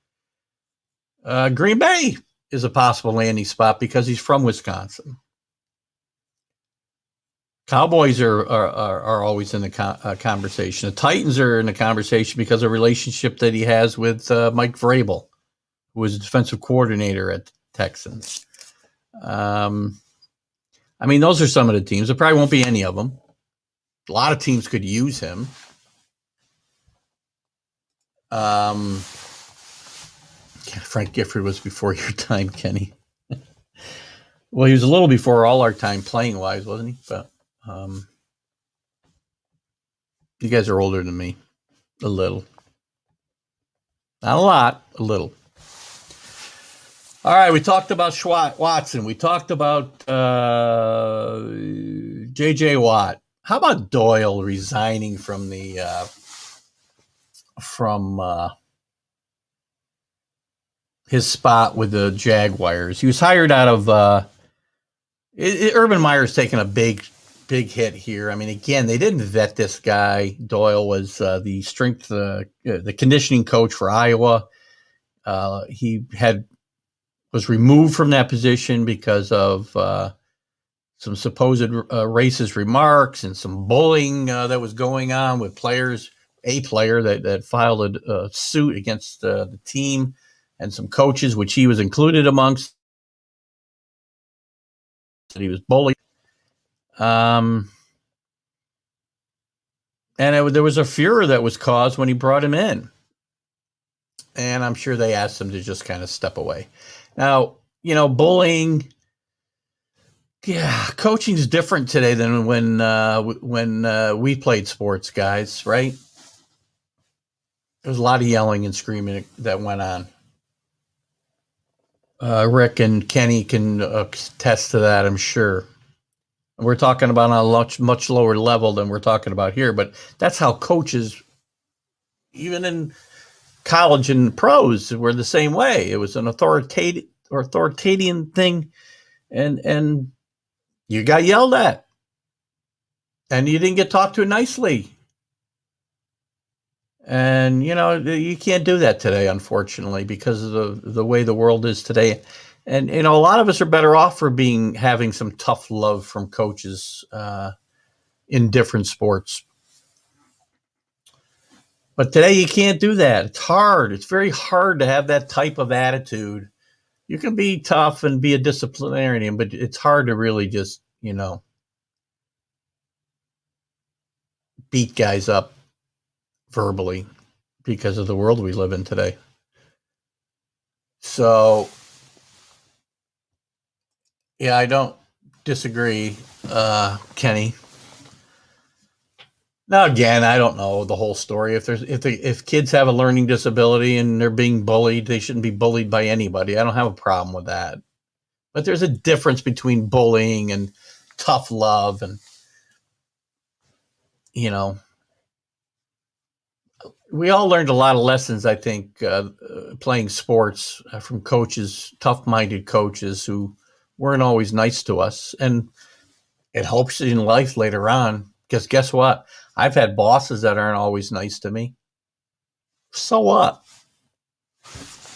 Green Bay is a possible landing spot because he's from Wisconsin. Cowboys are always in the conversation. The Titans are in the conversation because of a relationship that he has with Mike Vrabel, who was a defensive coordinator at the Texans. Those are some of the teams. There probably won't be any of them. A lot of teams could use him. Frank Gifford was before your time, Kenny. Well, he was a little before all our time playing wise, wasn't he? But you guys are older than me. A little. Not a lot, a little. All right, we talked about Watson. We talked about J.J. Watt. How about Doyle resigning from the his spot with the Jaguars? He was hired out of Urban Meyer's taken a big hit here. I mean, again, they didn't vet this guy. Doyle was the strength, the conditioning coach for Iowa. He was removed from that position because of some supposed racist remarks and some bullying that was going on with players. A player that filed a suit against the team and some coaches, which he was included amongst. That he was bullied. And there was a furor that was caused when he brought him in. And I'm sure they asked him to just kind of step away. Now, bullying, coaching is different today than when we played sports, guys, right? There was a lot of yelling and screaming that went on. Rick and Kenny can attest to that, I'm sure. We're talking about on a much lower level than we're talking about here, but that's how coaches, even in college and pros, were the same way. It was an authoritarian thing, and you got yelled at, and you didn't get talked to nicely. And, you can't do that today, unfortunately, because of the way the world is today. And, a lot of us are better off for having some tough love from coaches in different sports. But today you can't do that. It's hard. It's very hard to have that type of attitude. You can be tough and be a disciplinarian, but it's hard to really just, beat guys up verbally because of the world we live in today. So, yeah, I don't disagree, Kenny. Now, again, I don't know the whole story. If kids have a learning disability and they're being bullied, they shouldn't be bullied by anybody. I don't have a problem with that. But there's a difference between bullying and tough love, and we all learned a lot of lessons, I think, playing sports from coaches, tough-minded coaches who weren't always nice to us. And it helps in life later on, because guess what? I've had bosses that aren't always nice to me. So what?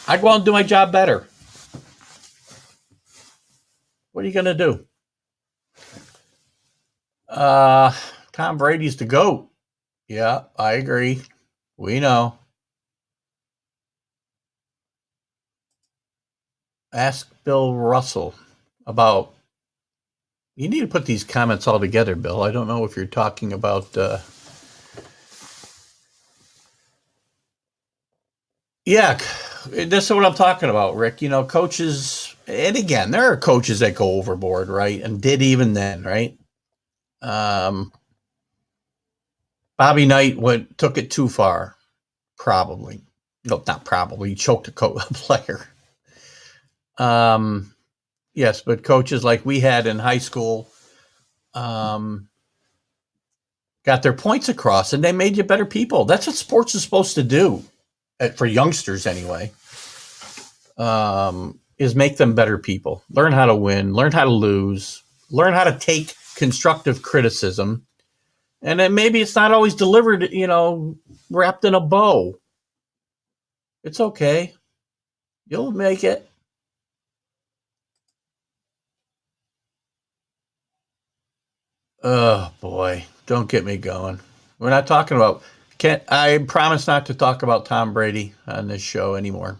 I go out and do my job better. What are you going to do? Tom Brady's the GOAT. Yeah, I agree. We know. Ask Bill Russell about. You need to put these comments all together, Bill. I don't know if you're talking about. Yeah, this is what I'm talking about, Rick. You know, coaches, and again, there are coaches that go overboard, right? And did even then, right? Bobby Knight took it too far, probably. No, not probably. He choked a player. Yes, but coaches like we had in high school got their points across, and they made you better people. That's what sports is supposed to do, for youngsters anyway. Is make them better people. Learn how to win, learn how to lose, learn how to take constructive criticism. And then maybe it's not always delivered, wrapped in a bow. It's okay. You'll make it. Oh, boy. Don't get me going. We're not talking about... I promise not to talk about Tom Brady on this show anymore.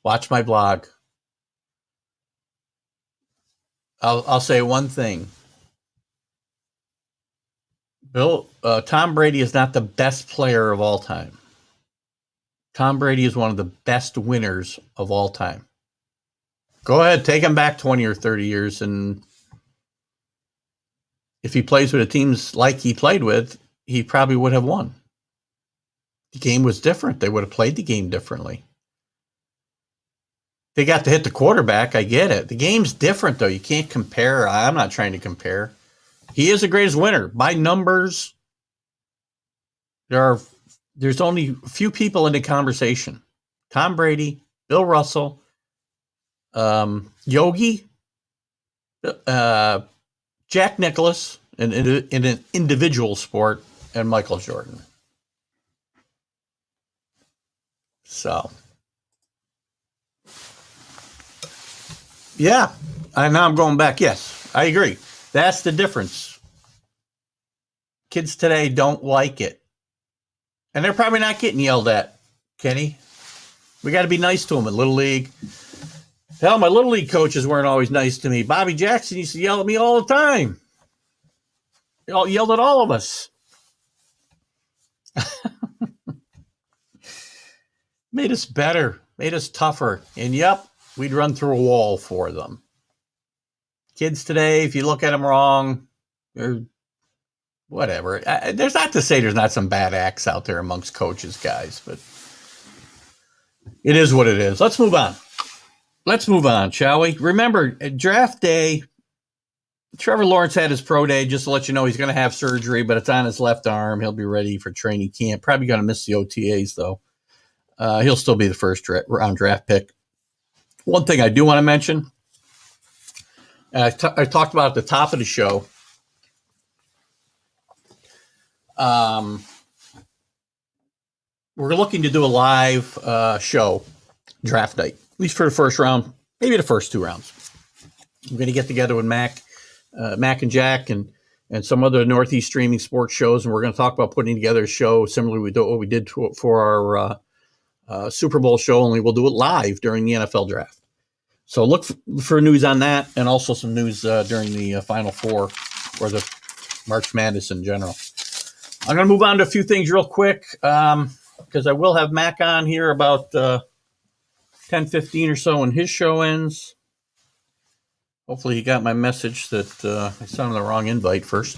Watch my blog. I'll say one thing. Tom Brady is not the best player of all time. Tom Brady is one of the best winners of all time. Go ahead, take him back 20 or 30 years, and if he plays with the teams like he played with, he probably would have won. The game was different. They would have played the game differently. They got to hit the quarterback. I get it. The game's different, though. You can't compare. I'm not trying to compare. He is the greatest winner. By numbers, there's only a few people in the conversation. Tom Brady, Bill Russell, Yogi, Jack Nicklaus in an individual sport, and Michael Jordan. So, yeah, now I'm going back. Yes, I agree. That's the difference. Kids today don't like it. And they're probably not getting yelled at, Kenny. We got to be nice to them in Little League. Hell, my Little League coaches weren't always nice to me. Bobby Jackson used to yell at me all the time. They all yelled at all of us. Made us better, made us tougher. And yep, we'd run through a wall for them. Kids today, if you look at them wrong, they're whatever. There's not to say there's not some bad acts out there amongst coaches, guys, but it is what it is. Let's move on, shall we? Remember, at draft day, Trevor Lawrence had his pro day. Just to let you know, he's going to have surgery, but it's on his left arm. He'll be ready for training camp. Probably going to miss the OTAs, though. He'll still be the first round draft pick. One thing I do want to mention, I talked about at the top of the show, we're looking to do a live show draft night, at least for the first round, maybe the first two rounds. We're going to get together with Mac and Jack and some other Northeast streaming sports shows, and we're going to talk about putting together a show similar to what we did for our Super Bowl show, only we'll do it live during the NFL draft. So look for news on that, and also some news during the Final Four or the March Madness in general. I'm going to move on to a few things real quick because I will have Mac on here about 10:15 or so when his show ends. Hopefully he got my message that I sent him the wrong invite first.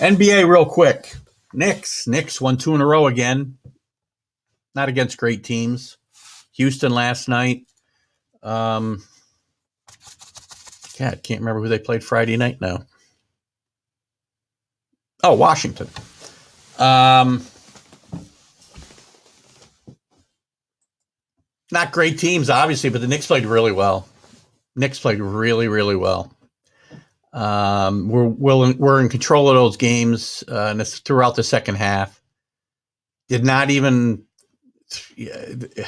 NBA real quick. Knicks won 2 in a row again. Not against great teams. Houston last night. God, can't remember who they played Friday night now. Oh, Washington. Not great teams, obviously, but the Knicks played really well. Knicks played really, really well. We're in control of those games throughout the second half. Did not even a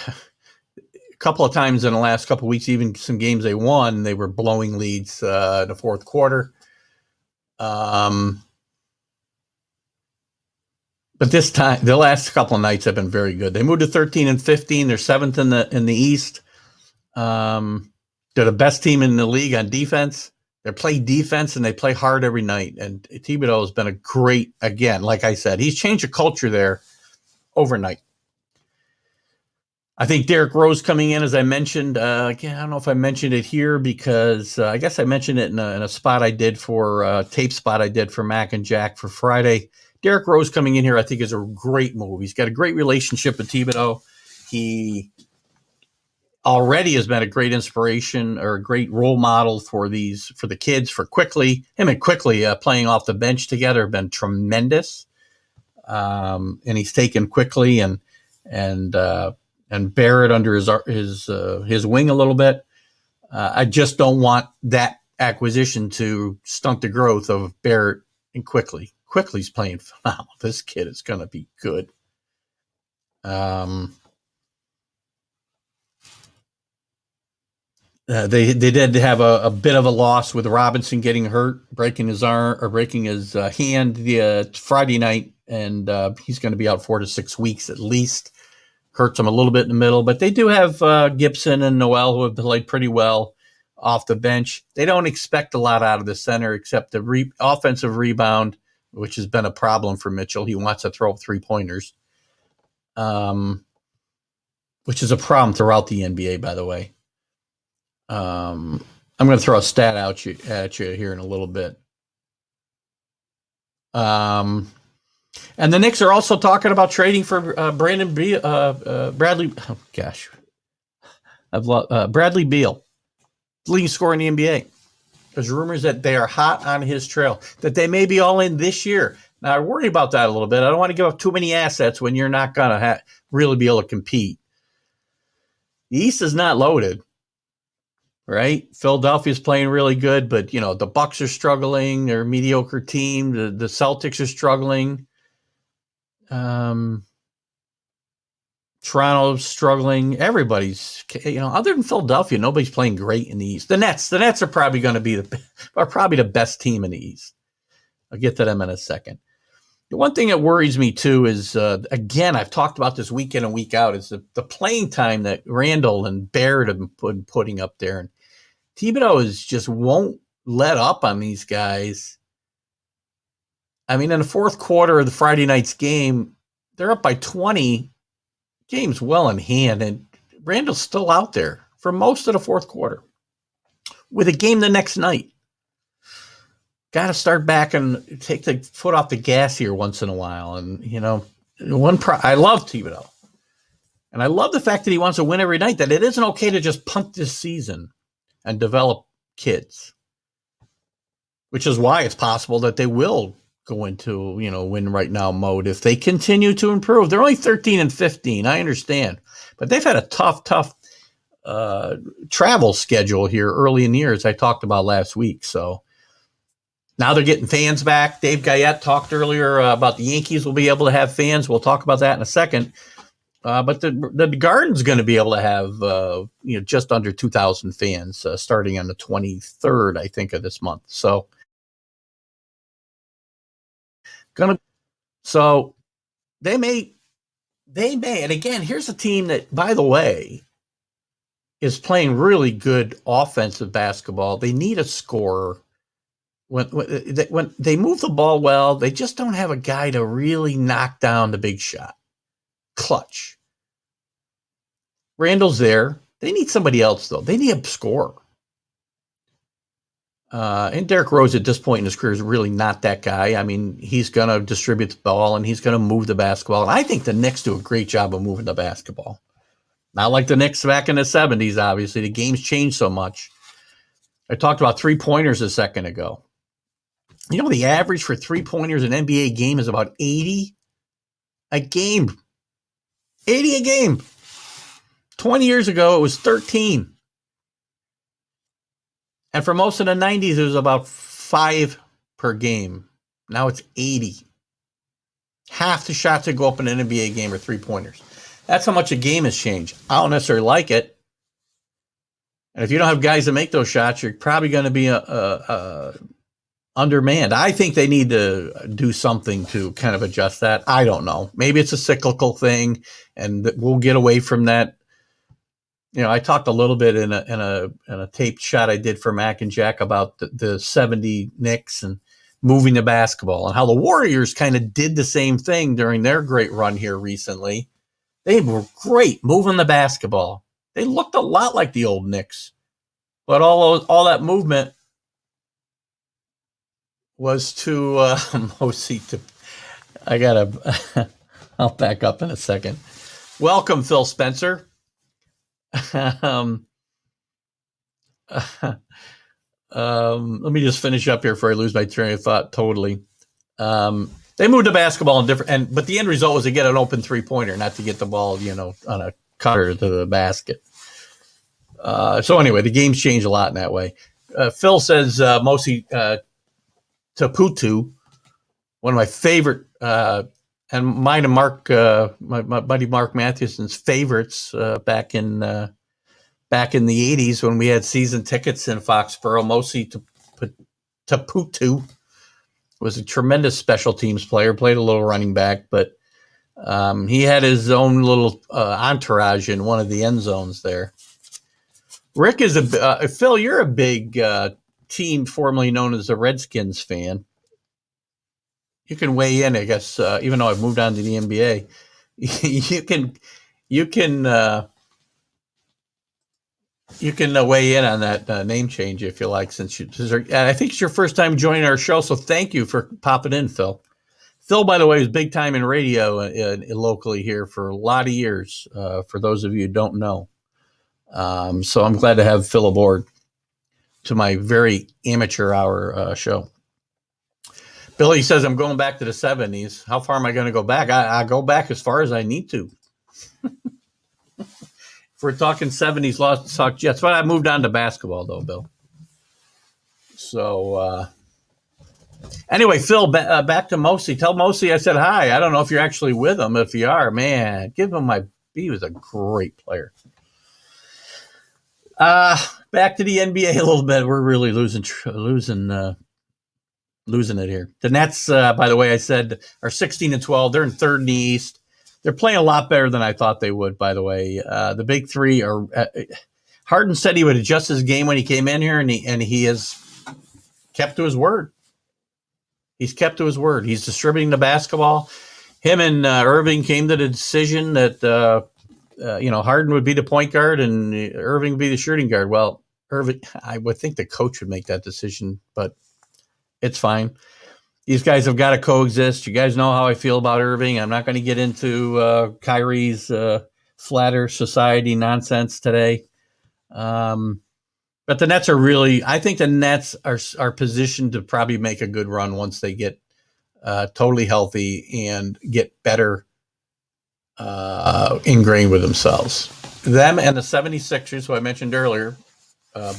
couple of times in the last couple of weeks, even some games they won, they were blowing leads in the fourth quarter. But this time, the last couple of nights have been very good. They moved to 13 and 15. They're seventh in the East. They're the best team in the league on defense. They play defense and they play hard every night. And Thibodeau has been a great, again, like I said, he's changed the culture there overnight. I think Derrick Rose coming in, as I mentioned, again, I don't know if I mentioned it here because I guess I mentioned it in a spot I did for tape spot I did for Mac and Jack for Friday. Derrick Rose coming in here, I think, is a great move. He's got a great relationship with Thibodeau. He already has been a great inspiration or a great role model for the kids, for Quickly. Him and Quickly playing off the bench together have been tremendous. And he's taken Quickly and Barrett under his wing a little bit. I just don't want that acquisition to stunt the growth of Barrett and Quickly. Quickly's playing phenomenal. This kid is going to be good. They did have a bit of a loss with Robinson getting hurt, breaking his arm or breaking his hand the Friday night, and he's going to be out 4 to 6 weeks at least. Hurts him a little bit in the middle, but they do have Gibson and Noel who have played pretty well off the bench. They don't expect a lot out of the center except the offensive rebound, which has been a problem for Mitchell. He wants to throw 3-pointers, which is a problem throughout the NBA, by the way. I'm going to throw a stat at you here in a little bit. And the Knicks are also talking about trading for Bradley. Oh gosh, Bradley Beal, leading scorer in the NBA. There's rumors that they are hot on his trail, that they may be all in this year. Now, I worry about that a little bit. I don't want to give up too many assets when you're not going to really be able to compete. The East is not loaded, right? Philadelphia's playing really good, but, the Bucks are struggling. They're a mediocre team. The Celtics are struggling. Toronto's struggling. Everybody's, other than Philadelphia, nobody's playing great in the East. The Nets are probably going to be the best team in the East. I'll get to them in a second. The one thing that worries me too is, again, I've talked about this week in and week out, is the playing time that Randall and Barrett have been putting up there. And Thibodeau just won't let up on these guys. I mean, in the fourth quarter of the Friday night's game, they're up by 20. Game's well in hand, and Randall's still out there for most of the fourth quarter with a game the next night. Got to start back and take the foot off the gas here once in a while. And, I love Thibodeau. And I love the fact that he wants to win every night, that it isn't okay to just punt this season and develop kids, which is why it's possible that they will go into, win right now mode if they continue to improve. They're only 13 and 15. I understand, but they've had a tough travel schedule here early in the year, as I talked about last week. So now they're getting fans back. Dave Guyette talked earlier about the Yankees will be able to have fans. We'll talk about that in a second. But the Garden's going to be able to have, just under 2,000 fans starting on the 23rd, I think, of this month. So they may, and again, here's a team that, by the way, is playing really good offensive basketball. They need a scorer. When they move the ball well, they just don't have a guy to really knock down the big shot. Clutch. Randall's there. They need somebody else, though. They need a scorer. And Derrick Rose at this point in his career is really not that guy. I mean, he's going to distribute the ball and he's going to move the basketball. And I think the Knicks do a great job of moving the basketball. Not like the Knicks back in the 70s, obviously. The game's changed so much. I talked about 3-pointers a second ago. The average for 3-pointers in an NBA game is about 80 a game. 80 a game. 20 years ago, it was 13. And for most of the 90s, it was about 5 per game. Now it's 80. Half the shots that go up in an NBA game are 3-pointers. That's how much a game has changed. I don't necessarily like it. And if you don't have guys that make those shots, you're probably going to be undermanned. I think they need to do something to kind of adjust that. I don't know. Maybe it's a cyclical thing, and we'll get away from that. I talked a little bit in a taped shot I did for Mac and Jack about the 70 Knicks and moving the basketball, and how the Warriors kind of did the same thing during their great run here recently. They were great moving the basketball. They looked a lot like the old Knicks, but all that movement was to mostly to. I'll back up in a second. Welcome, Phil Spencer. Let me just finish up here before I lose my train of thought totally. They moved the basketball in different, but the end result was to get an open 3-pointer, not to get the ball, on a cutter to the basket. So anyway, the game's changed a lot in that way. Phil says mostly Taputu, one of my favorite, and mine and Mark, my buddy Mark Mathewson's favorites back in the 80s when we had season tickets in Foxborough. Mostly Taputu was a tremendous special teams player, played a little running back, but he had his own little entourage in one of the end zones there. Rick is Phil, you're a big team formerly known as the Redskins fan. You can weigh in, I guess, even though I've moved on to the NBA. You can weigh in on that name change if you like, since I think it's your first time joining our show, so thank you for popping in, Phil. Phil, by the way, is big time in radio locally here for a lot of years, for those of you who don't know. So I'm glad to have Phil aboard to my very amateur hour show. Billy says, I'm going back to the 70s. How far am I going to go back? I go back as far as I need to. If we're talking 70s, Lost Sox Jets. But I moved on to basketball, though, Bill. So, anyway, Phil, back to Mosey. Tell Mosey I said hi. I don't know if you're actually with him. If you are, man, give him he was a great player. Back to the NBA a little bit. We're really losing it here. The Nets, by the way, I said are 16-12. They're in third in the East. They're playing a lot better than I thought they would, by the way. The big three are Harden said he would adjust his game when he came in here, and he has kept to his word. He's kept to his word. He's distributing the basketball. Him and Irving came to the decision that Harden would be the point guard and Irving would be the shooting guard. Well, Irving, I would think the coach would make that decision, but it's fine. These guys have got to coexist. You guys know how I feel about Irving. I'm not going to get into Kyrie's flat earth society nonsense today. But the Nets are I think the Nets are positioned to probably make a good run once they get totally healthy and get better ingrained with themselves. Them and the 76ers, who I mentioned earlier,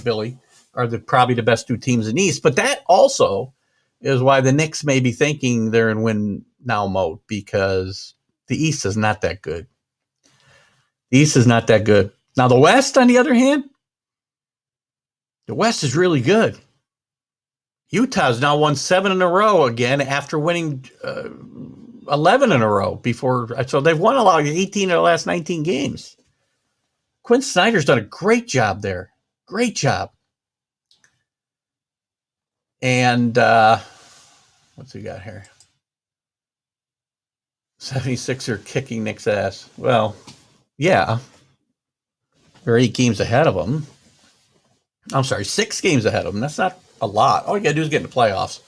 Billy, are probably the best two teams in the East. But that also is why the Knicks may be thinking they're in win now mode, because the East is not that good. The East is not that good. Now, the West, on the other hand, the West is really good. Utah's now won 7 in a row again after winning 11 in a row before. So they've won 18 of the last 19 games. Quinn Snyder's done a great job there. Great job. And what's he got here? 76 are kicking Nick's ass. Well, yeah. They're 8 games ahead of them. I'm sorry, 6 games ahead of them. That's not a lot. All you got to do is get in the playoffs.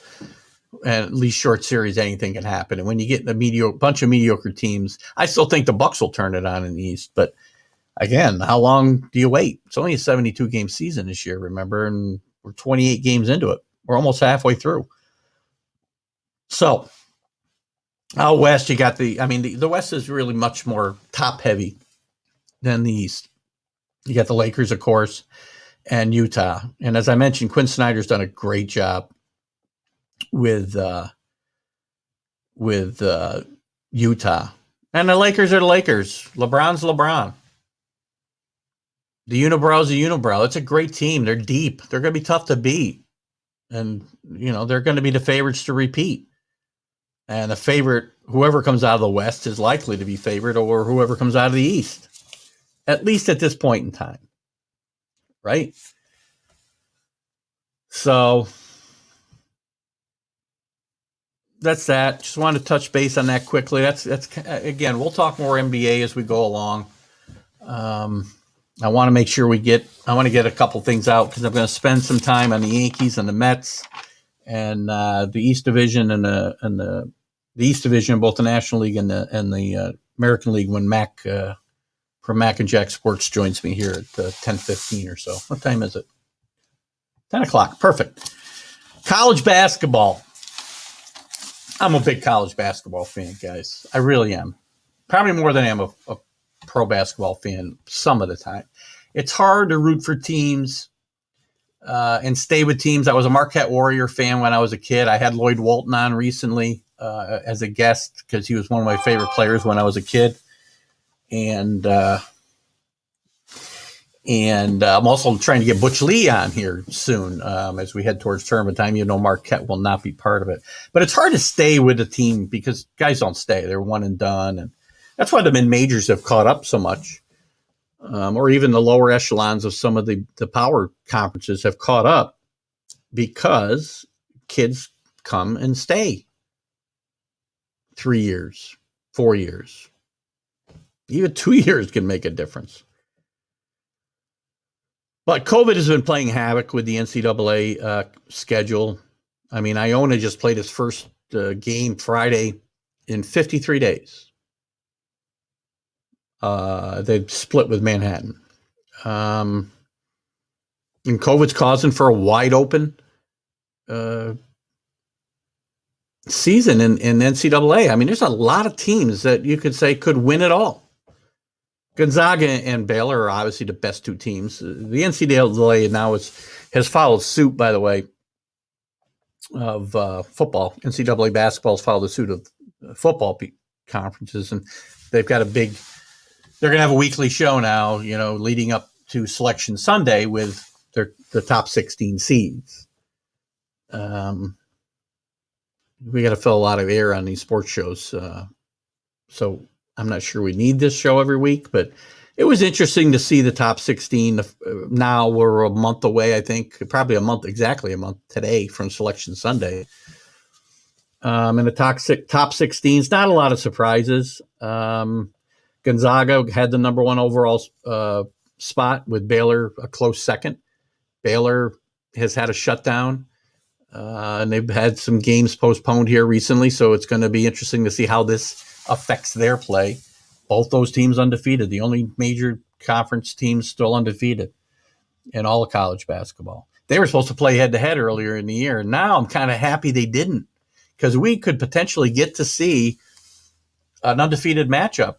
And at least short series, anything can happen. And when you get a bunch of mediocre teams, I still think the Bucks will turn it on in the East. But again, how long do you wait? It's only a 72-game season this year, remember? And we're 28 games into it. We're almost halfway through. So, out West, you got the West is really much more top-heavy than the East. You got the Lakers, of course, and Utah. And as I mentioned, Quinn Snyder's done a great job with Utah. And the Lakers are the Lakers. LeBron's LeBron. The Unibrows, the Unibrow. It's a great team. They're deep. They're going to be tough to beat. And, they're going to be the favorites to repeat. And the favorite, whoever comes out of the West is likely to be favored, or whoever comes out of the East, at least at this point in time. Right? So that's that. Just wanted to touch base on that quickly. That's again, we'll talk more NBA as we go along. I want to make sure I want to get a couple things out because I'm going to spend some time on the Yankees and the Mets and the East Division and the East Division, both the National League and the American League, when Mac from Mac and Jack Sports joins me here at 10:15 or so. What time is it? 10 o'clock. Perfect. College basketball. I'm a big college basketball fan, guys. I really am. Probably more than I am a pro basketball fan some of the time. It's hard to root for teams and stay with teams. I was a Marquette Warrior fan when I was a kid. I had Lloyd Walton on recently as a guest because he was one of my favorite players when I was a kid. And I'm also trying to get Butch Lee on here soon as we head towards tournament time. Marquette will not be part of it. But it's hard to stay with a team because guys don't stay. They're one and done. And that's why the mid-majors have caught up so much. Or even the lower echelons of some of the power conferences have caught up because kids come and stay 3 years, 4 years. Even 2 years can make a difference. But COVID has been playing havoc with the NCAA schedule. I mean, Iona just played its first game Friday in 53 days. They split with Manhattan. And COVID's causing for a wide open season in NCAA. I mean, there's a lot of teams that you could say could win it all. Gonzaga and Baylor are obviously the best two teams. The NCAA now has followed suit, by the way, of football. NCAA basketball has followed the suit of football conferences, and they've got they're going to have a weekly show now, leading up to Selection Sunday with the top 16 seeds. We got to fill a lot of air on these sports shows. So I'm not sure we need this show every week, but it was interesting to see the top 16. Now we're a month away, I think, probably exactly a month today from Selection Sunday. And the top 16s, not a lot of surprises. Gonzaga had the number one overall spot with Baylor a close second. Baylor has had a shutdown, and they've had some games postponed here recently, so it's going to be interesting to see how this affects their play. Both those teams undefeated, the only major conference teams still undefeated in all of college basketball. They were supposed to play head-to-head earlier in the year, and now I'm kind of happy they didn't because we could potentially get to see an undefeated matchup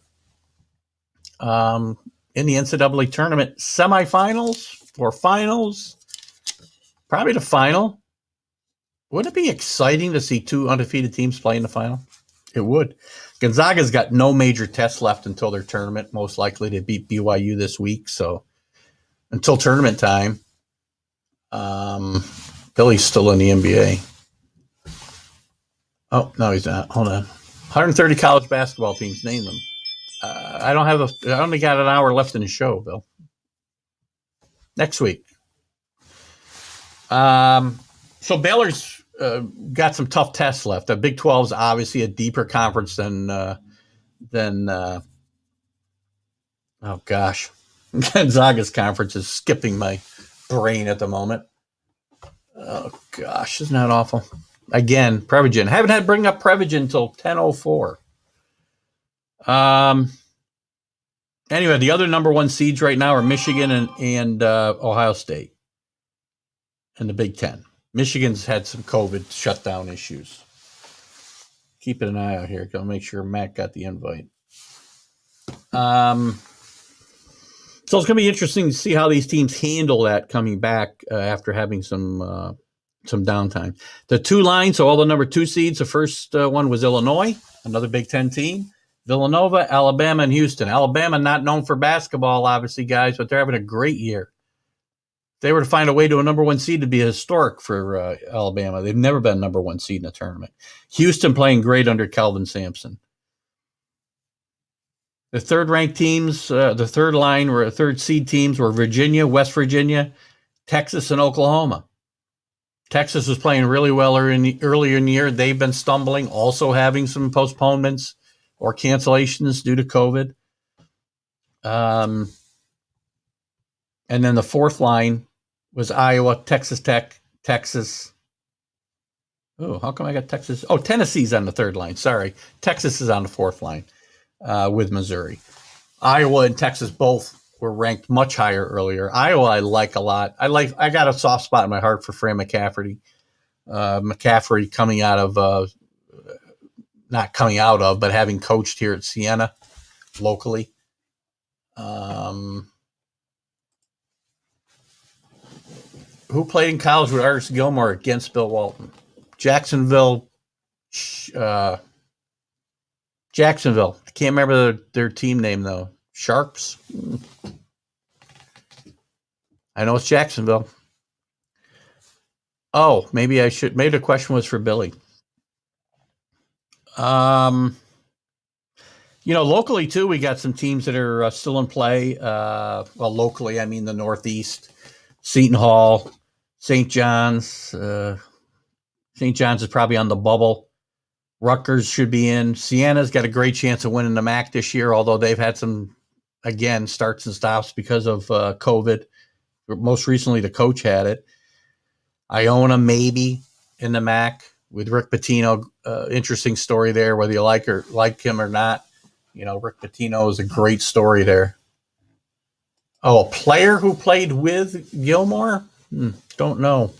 in the NCAA tournament semifinals or finals, probably the final. Wouldn't it be exciting to see two undefeated teams play in the final? It would. Gonzaga's got no major tests left until their tournament, most likely to beat BYU this week. So until tournament time, Billy's still in the NBA. Oh, no, he's not. Hold on. 130 college basketball teams, name them. I only got an hour left in the show, Bill. Next week. So Baylor's got some tough tests left. The Big 12 is obviously a deeper conference than Gonzaga's conference is skipping my brain at the moment. Oh gosh, isn't that awful? Again, Prevagen. Haven't had to bring up Prevagen until 10:04. Anyway, the other number one seeds right now are Michigan and Ohio State in the Big Ten. Michigan's had some COVID shutdown issues. Keeping an eye out here. Gotta make sure Matt got the invite. So it's going to be interesting to see how these teams handle that coming back after having some downtime. The two lines, so all the number two seeds. The first one was Illinois, another Big Ten team. Villanova, Alabama, and Houston. Alabama not known for basketball, obviously, guys, but they're having a great year. they were to find a way to a number one seed, to be historic for Alabama. They've never been number one seed in a tournament. Houston playing great under Kelvin Sampson. The third-ranked teams, the third seed teams were Virginia, West Virginia, Texas, and Oklahoma. Texas was playing really well earlier in the year. They've been stumbling, also having some postponements or cancellations due to COVID. And then the fourth line was Iowa, Texas Tech, Texas. Oh, how come I got Texas? Oh, Tennessee's on the third line. Sorry. Texas is on the fourth line with Missouri. Iowa and Texas both were ranked much higher earlier. Iowa I like a lot. I got a soft spot in my heart for Fran McCafferty. McCafferty coming out of, not coming out of, but having coached here at Siena locally. Who played in college with Artis Gilmore against Bill Walton? Jacksonville. I can't remember their team name, though. Sharks? I know it's Jacksonville. Oh, maybe I should. Maybe the question was for Billy. Locally, too, we got some teams that are still in play. Well, locally, I mean the Northeast. Seton Hall, St. John's. St. John's is probably on the bubble. Rutgers should be in. Siena's got a great chance of winning the MAC this year, although they've had some, again, starts and stops because of COVID. Most recently, the coach had it. Iona, maybe, in the MAC with Rick Pitino. Interesting story there, whether you like him or not. Rick Pitino is a great story there. Oh, a player who played with Gilmore? Don't know.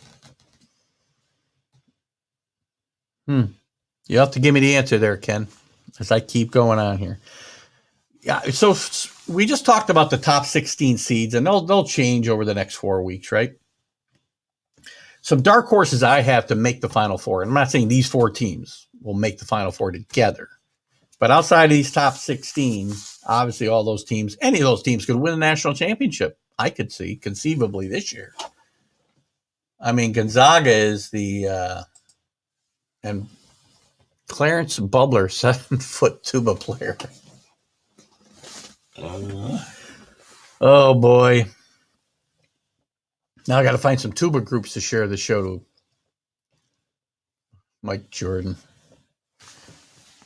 You have to give me the answer there, Ken, as I keep going on here. Yeah, so we just talked about the top 16 seeds, and they'll change over the next 4 weeks, right? Some dark horses I have to make the Final Four, and I'm not saying these four teams will make the Final Four together, but outside of these top 16, obviously all those teams, any of those teams could win a national championship. I could see conceivably this year. I mean, Gonzaga is and Clarence Bubbler, 7-foot tuba player. Oh boy. Now I got to find some tuba groups to share the show to. Mike Jordan.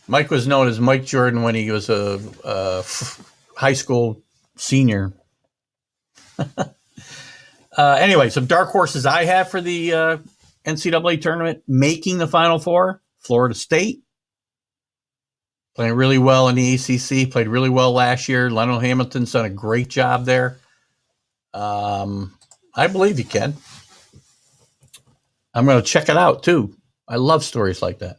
Mike was known as Mike Jordan when he was a high school senior. Anyway, some dark horses I have for the NCAA tournament making the Final Four. Florida State, playing really well in the ACC, played really well last year. Lionel Hamilton's done a great job there. I believe you can. I'm going to check it out, too. I love stories like that.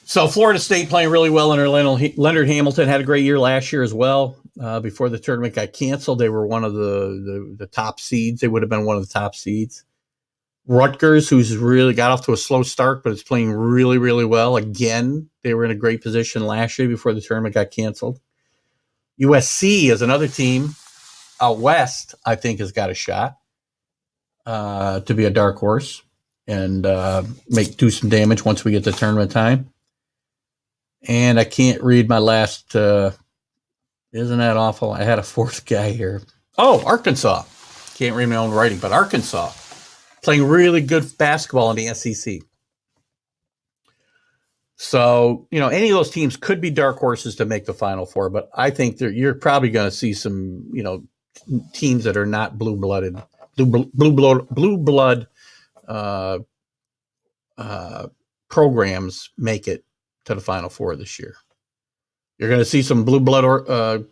So Florida State playing really well under Leonard Hamilton. Had a great year last year as well. Before the tournament got canceled, they were one of the top seeds. They would have been one of the top seeds. Rutgers, who's really got off to a slow start, but it's playing really, really well. Again, they were in a great position last year before the tournament got canceled. USC is another team out west, I think, has got a shot to be a dark horse and do some damage once we get to tournament time. And I can't read my last. Isn't that awful? I had a fourth guy here. Oh, Arkansas. Can't read my own writing, but Arkansas. Playing really good basketball in the SEC. So, any of those teams could be dark horses to make the Final Four, but I think you're probably going to see some, teams that are not blue blood programs make it to the Final Four this year. You're going to see some blue blood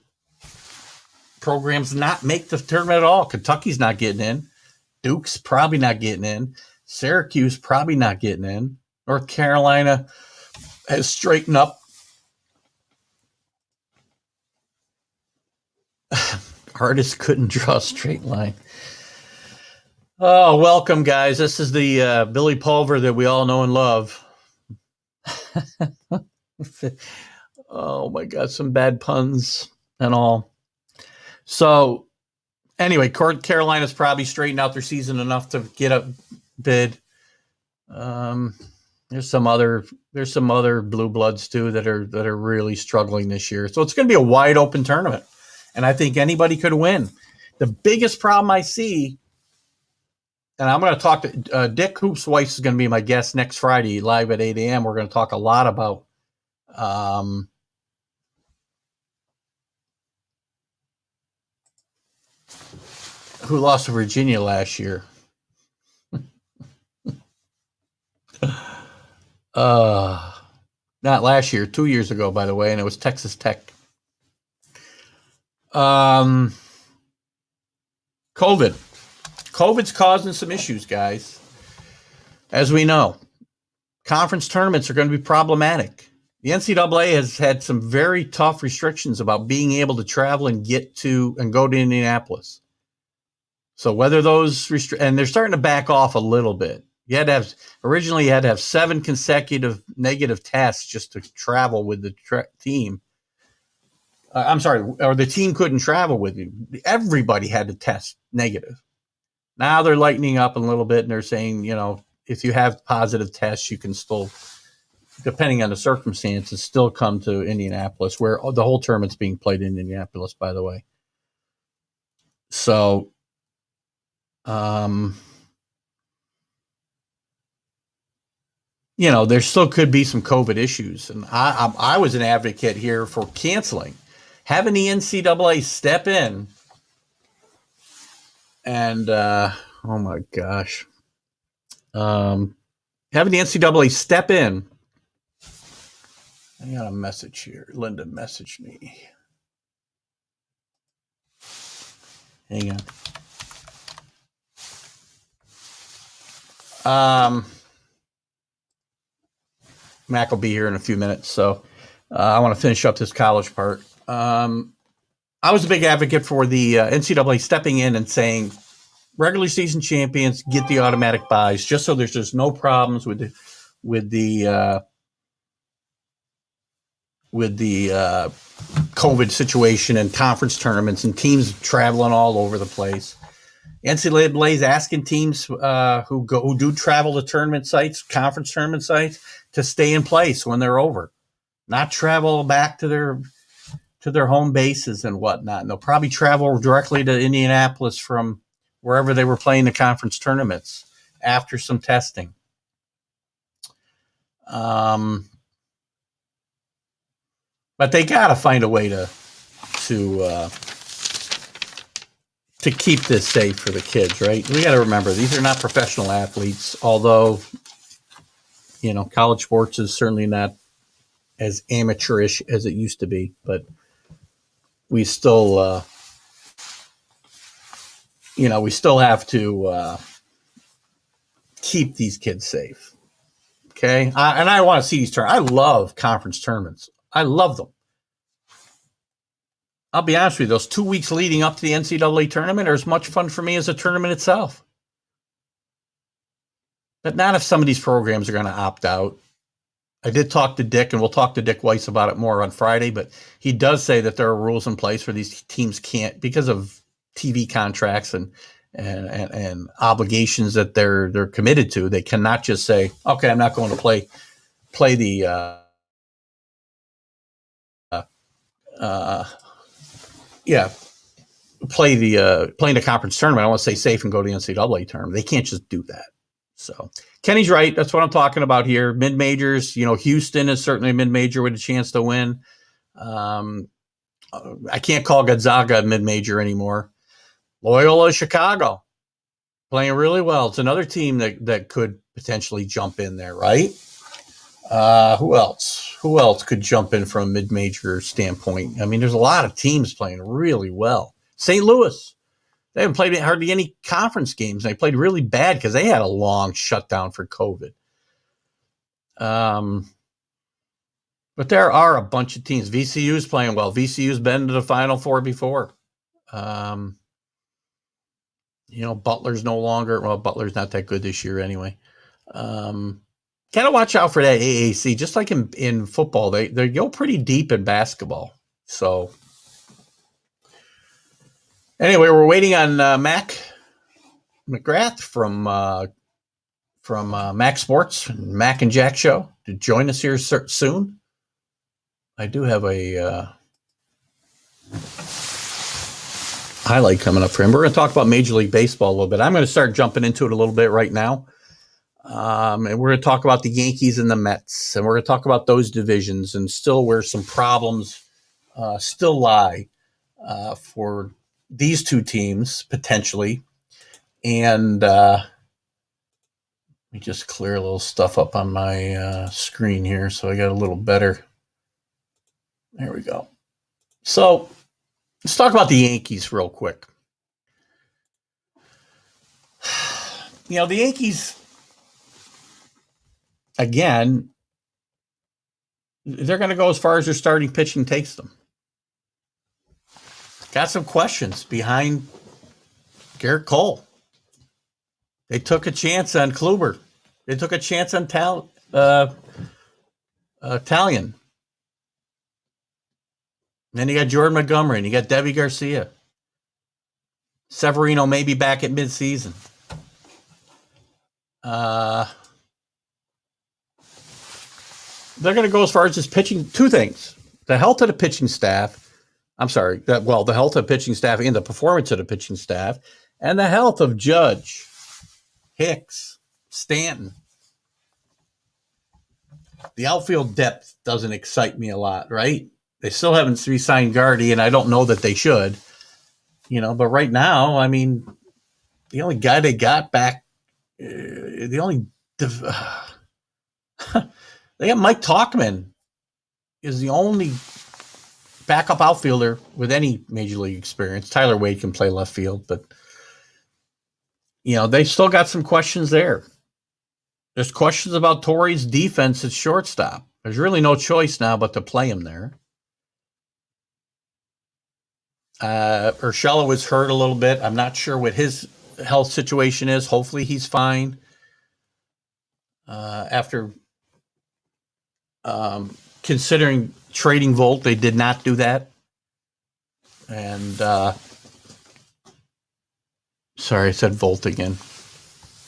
programs not make the tournament at all. Kentucky's not getting in. Duke's probably not getting in. Syracuse probably not getting in. North Carolina has straightened up. Artists couldn't draw a straight line. Oh, welcome, guys. This is the Billy Pulver that we all know and love. Oh, my God. Some bad puns and all. So, Anyway, Carolina's probably straightened out their season enough to get a bid. There's some other blue bloods too that are really struggling this year. So it's going to be a wide open tournament, and I think anybody could win. The biggest problem I see, and I'm going to talk to Dick Hoops Weiss is going to be my guest next Friday live at 8 a.m. We're going to talk a lot about who lost to Virginia last year. Not last year, 2 years ago, by the way, and it was Texas Tech. COVID's causing some issues, guys. As we know, conference tournaments are going to be problematic. The NCAA has had some very tough restrictions about being able to travel and go to Indianapolis. So whether those and they're starting to back off a little bit. Originally you had to have 7 consecutive negative tests just to travel with the team. Or the team couldn't travel with you. Everybody had to test negative. Now they're lightening up a little bit, and they're saying, if you have positive tests, you can still, depending on the circumstances, still come to Indianapolis, where the whole tournament's being played in Indianapolis, by the way. So, there still could be some COVID issues. And I was an advocate here for canceling, having the NCAA step in. And, oh my gosh, having the NCAA step in. I got a message here. Linda messaged me. Hang on. Mac will be here in a few minutes, so I want to finish up this college part. I was a big advocate for the NCAA stepping in and saying regular season champions get the automatic buys, just so there's just no problems with the COVID situation and conference tournaments and teams traveling all over the place. NCAA is asking teams who do travel to tournament sites, conference tournament sites, to stay in place when they're over, not travel back to their home bases and whatnot. And they'll probably travel directly to Indianapolis from wherever they were playing the conference tournaments after some testing. But they got to find a way to keep this safe for the kids, right? We got to remember, these are not professional athletes, although, college sports is certainly not as amateurish as it used to be, but we still, we still have to keep these kids safe. Okay. And I want to see these tournaments. I love conference tournaments. I love them. I'll be honest with you, those 2 weeks leading up to the NCAA tournament are as much fun for me as the tournament itself. But not if some of these programs are going to opt out. I did talk to Dick, and we'll talk to Dick Weiss about it more on Friday, but he does say that there are rules in place where these teams can't, because of TV contracts and obligations that they're committed to. They cannot just say, okay, I'm not going to play the playing the conference tournament. I want to say safe and go to the NCAA tournament. They can't just do that. So Kenny's right. That's what I'm talking about here. Mid majors, Houston is certainly a mid major with a chance to win. I can't call Gonzaga a mid major anymore. Loyola Chicago playing really well. It's another team that could potentially jump in there, right? Who else? Who else could jump in from a mid-major standpoint? I mean, there's a lot of teams playing really well. St. Louis, they haven't played hardly any conference games. They played really bad because they had a long shutdown for COVID. But there are a bunch of teams. VCU's playing well. VCU's been to the Final Four before. Butler's no longer. Well, Butler's not that good this year anyway. Got to watch out for that AAC. Just like in football, they go pretty deep in basketball. So Anyway, we're waiting on Mac McGrath from Mac Sports, Mac and Jack Show, to join us here soon. I do have a highlight coming up for him. We're going to talk about Major League Baseball a little bit. I'm going to start jumping into it a little bit right now. And we're going to talk about the Yankees and the Mets, and we're going to talk about those divisions and still where some problems still lie for these two teams potentially. And let me just clear a little stuff up on my screen here so I got a little better. There we go. So let's talk about the Yankees real quick. You know, the Yankees, again, they're going to go as far as their starting pitching takes them. Got some questions behind Garrett Cole. They took a chance on Kluber. They took a chance on Italian. Then you got Jordan Montgomery, and you got Debbie Garcia. Severino may be back at midseason. They're going to go as far as just pitching. Two things: the health of the pitching staff. The health of the pitching staff and the performance of the pitching staff, and the health of Judge, Hicks, Stanton. The outfield depth doesn't excite me a lot, right? They still haven't re-signed Gardy, and I don't know that they should. You know, but right now, I mean, the only guy they got back, they got Mike Tauchman is the only backup outfielder with any major league experience. Tyler Wade can play left field, but you know, they still got some questions there. There's questions about Torrey's defense at shortstop. There's really no choice now but to play him there. Urshela was hurt a little bit. I'm not sure what his health situation is. Hopefully he's fine. After considering trading Volt, they did not do that. And sorry, I said Volt again.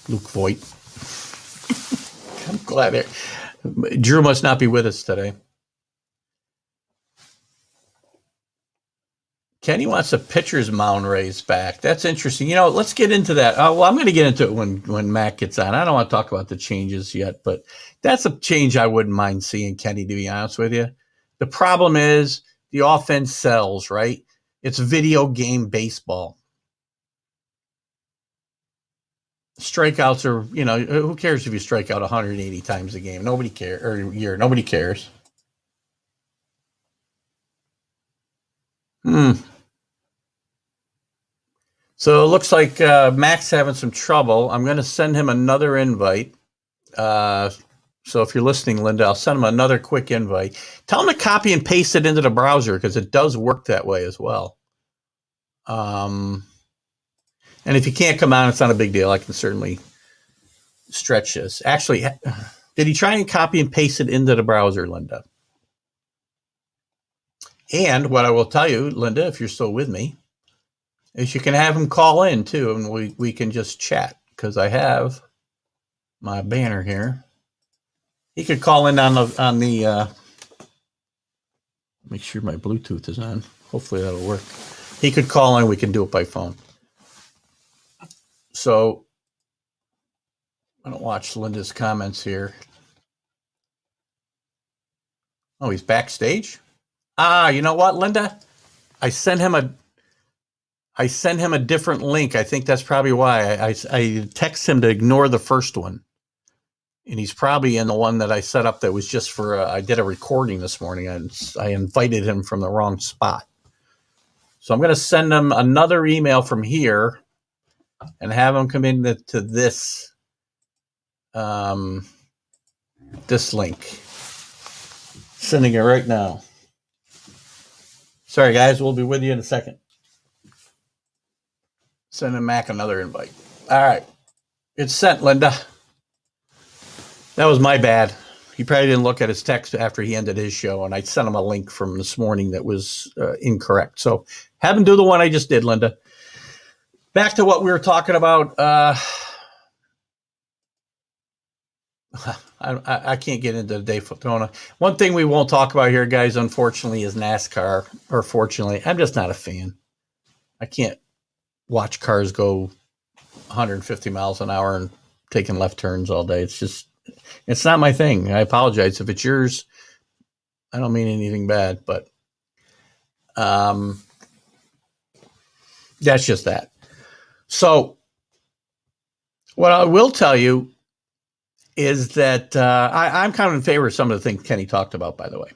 Luke Voigt. I'm glad Drew must not be with us today. Kenny wants a pitcher's mound raised back. That's interesting. You know, let's get into that. I'm going to get into it when Matt gets on. I don't want to talk about the changes yet, but that's a change I wouldn't mind seeing, Kenny, to be honest with you. The problem is the offense sells, right? It's video game baseball. Strikeouts are, you know, who cares if you strike out 180 times a game? Nobody cares, or a year. Nobody cares. So it looks like Mac's having some trouble. I'm going to send him another invite. So if you're listening, Linda, I'll send him another quick invite. Tell him to copy and paste it into the browser because it does work that way as well. And if you can't come on, it's not a big deal. I can certainly stretch this. Actually, did he try and copy and paste it into the browser, Linda? And what I will tell you, Linda, if you're still with me, is you can have him call in too, and we can just chat because I have my banner here. He could call in on the make sure my Bluetooth is on. Hopefully that'll work. He could call in. We can do it by phone. So I don't watch Linda's comments here. Oh, he's backstage? You know what, Linda? I sent him a different link. I think that's probably why. I text him to ignore the first one. And he's probably in the one that I set up that was just for, I did a recording this morning. I invited him from the wrong spot. So I'm going to send him another email from here and have him come in to this, this link. Sending it right now. Sorry, guys. We'll be with you in a second. Sending Mac another invite. All right. It's sent, Linda. That was my bad. He probably didn't look at his text after he ended his show, and I sent him a link from this morning that was incorrect. So have him do the one I just did, Linda. Back to what we were talking about. I can't get into the Daytona. One thing we won't talk about here, guys, unfortunately, is NASCAR. Or fortunately, I'm just not a fan. I can't watch cars go 150 miles an hour and taking left turns all day. It's not my thing. I apologize. If it's yours, I don't mean anything bad, but that's just that. So what I will tell you is that I'm kind of in favor of some of the things Kenny talked about, by the way.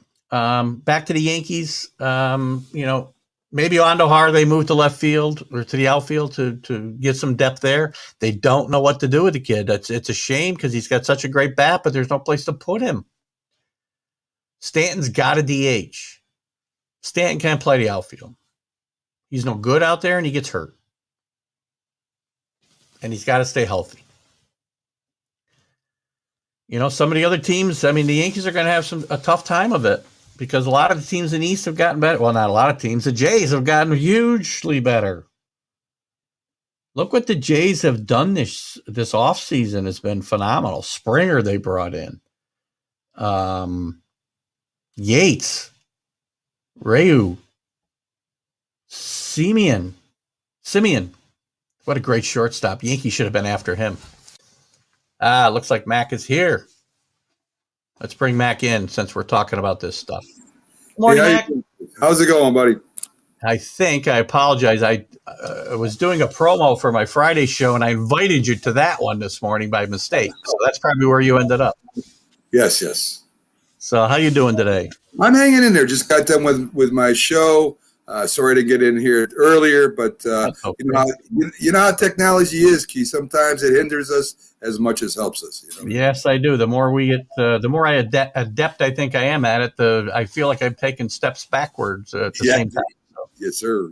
Back to the Yankees, maybe Andujar, they moved to left field or to the outfield to get some depth there. They don't know what to do with the kid. It's a shame because he's got such a great bat, but there's no place to put him. Stanton's got a DH. Stanton can't play the outfield. He's no good out there, and he gets hurt. And he's got to stay healthy. Some of the other teams, the Yankees are going to have a tough time of it because a lot of the teams in the East have gotten better. Well, not a lot of teams. The Jays have gotten hugely better. Look what the Jays have done this offseason has been phenomenal. Springer they brought in. Yates. Ryu. Simeon. What a great shortstop. Yankees should have been after him. Looks like Mac is here. Let's bring Mac in since we're talking about this stuff. Morning, Mac. How's it going, buddy? I apologize. I was doing a promo for my Friday show, and I invited you to that one this morning by mistake. So that's probably where you ended up. Yes. So how you doing today? I'm hanging in there. Just got done with my show. Sorry to get in here earlier, but okay. you know how technology is, Keith. Sometimes it hinders us as much as helps us. Yes, I do. The more we get, the more adept I think I am at it, I feel like I'm taking steps backwards at the same time. So. Yes, sir.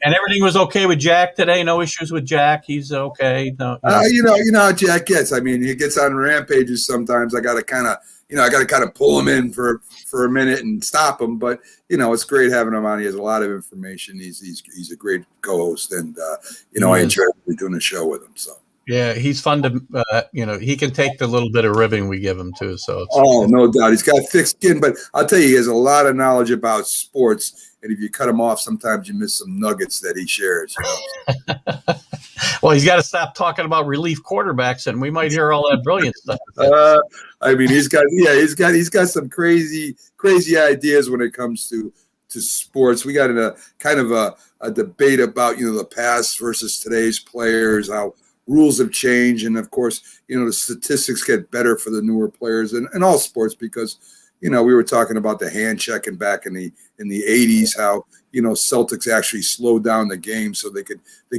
And everything was okay with Jack today. No issues with Jack. He's okay. No. You know how Jack gets. He gets on rampages sometimes. I got to kind of pull him in for a minute and stop him. But it's great having him on. He has a lot of information. He's a great co-host, and I enjoy doing a show with him. So yeah, he's fun to he can take the little bit of ribbing we give him too. So no doubt, he's got thick skin. But I'll tell you, he has a lot of knowledge about sports. And if you cut him off, sometimes you miss some nuggets that he shares. Well, he's got to stop talking about relief quarterbacks, and we might hear all that brilliant stuff. He's got some crazy ideas when it comes to sports. We got in a kind of a debate about the past versus today's players, how rules have changed, and of course the statistics get better for the newer players in all sports because. We were talking about the hand checking back in the 80s, how Celtics actually slowed down the game so they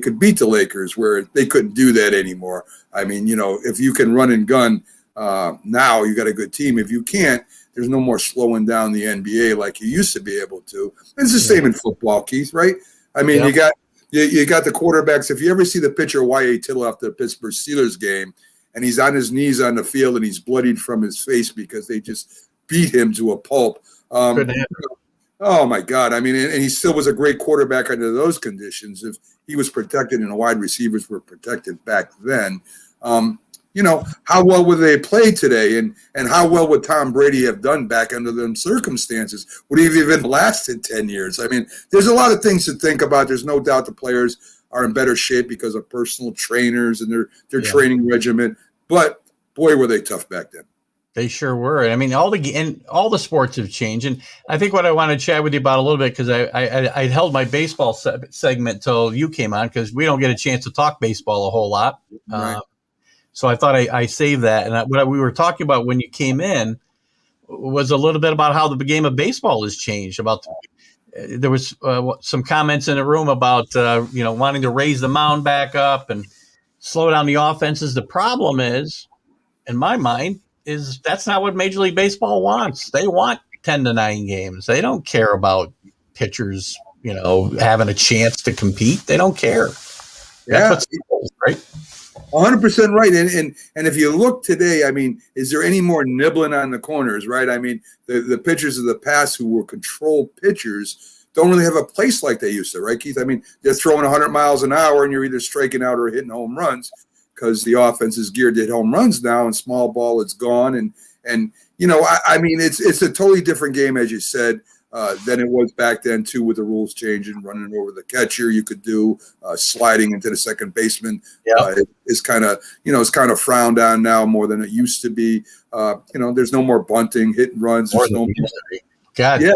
could beat the Lakers where they couldn't do that anymore. If you can run and gun now, you got a good team. If you can't, there's no more slowing down the NBA like you used to be able to. It's the same in football, Keith, right? You got the quarterbacks. If you ever see the picture of Y.A. Tittle after the Pittsburgh Steelers game, and he's on his knees on the field and he's bloodied from his face because they just beat him to a pulp. Oh my God. And he still was a great quarterback under those conditions. If he was protected and the wide receivers were protected back then, how well would they play today? And how well would Tom Brady have done back under them circumstances? Would he have even lasted 10 years? There's a lot of things to think about. There's no doubt the players are in better shape because of personal trainers and their training regimen. But boy, were they tough back then. They sure were. All the sports have changed, and I think what I want to chat with you about a little bit because I held my baseball segment till you came on because we don't get a chance to talk baseball a whole lot. Right. So I thought I saved that, and what we were talking about when you came in was a little bit about how the game of baseball has changed. There was some comments in the room about wanting to raise the mound back up and slow down the offenses. The problem is, in my mind, is that's not what Major League Baseball wants. They want 10-9 games. They don't care about pitchers, having a chance to compete. They don't care. That's what's right. 100% right. And if you look today, is there any more nibbling on the corners, right? The pitchers of the past who were control pitchers, don't really have a place like they used to, right, Keith? I mean, they're throwing 100 miles an hour and you're either striking out or hitting home runs because the offense is geared to hit home runs now, and small ball is gone. And I mean, it's a totally different game, as you said, than it was back then, too, with the rules changing, running over the catcher. You could do sliding into the second baseman. Is kind of, it's kind of frowned on now more than it used to be. There's no more bunting, hit and runs. There's no more. God, yeah.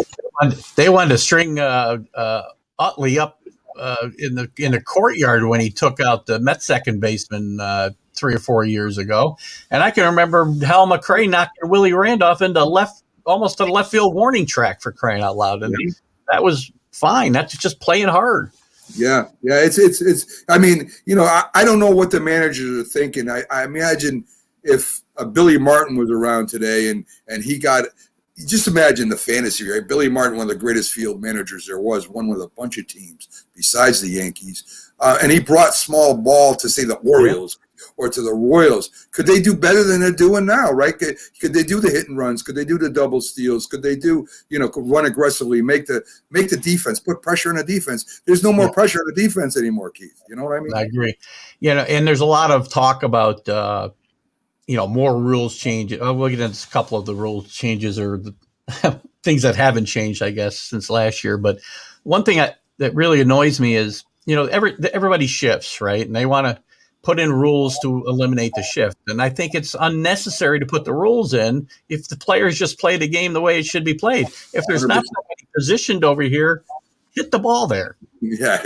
They wanted to string Utley up in the courtyard when he took out the Mets second baseman 3 or 4 years ago. And I can remember Hal McRae knocking Willie Randolph into almost to the left field warning track, for crying out loud. And that was fine. That's just playing hard. Yeah. It's. I mean, I don't know what the managers are thinking. I imagine if Billy Martin was around today and he got. Just imagine the fantasy, right? Billy Martin, one of the greatest field managers there was, won with a bunch of teams besides the Yankees. And he brought small ball to, say, the Orioles or to the Royals. Could they do better than they're doing now, right? Could they do the hit and runs? Could they do the double steals? Could they do, could run aggressively, make the defense, put pressure on the defense? There's no more pressure on the defense anymore, Keith. You know what I mean? I agree. And there's a lot of talk about more rules change. We'll get into a couple of the rules changes or the things that haven't changed, I guess, since last year. But one thing that really annoys me is, everybody shifts, right? And they want to put in rules to eliminate the shift. And I think it's unnecessary to put the rules in if the players just play the game the way it should be played. If there's 100%. Not somebody positioned over here, hit the ball there. Yeah,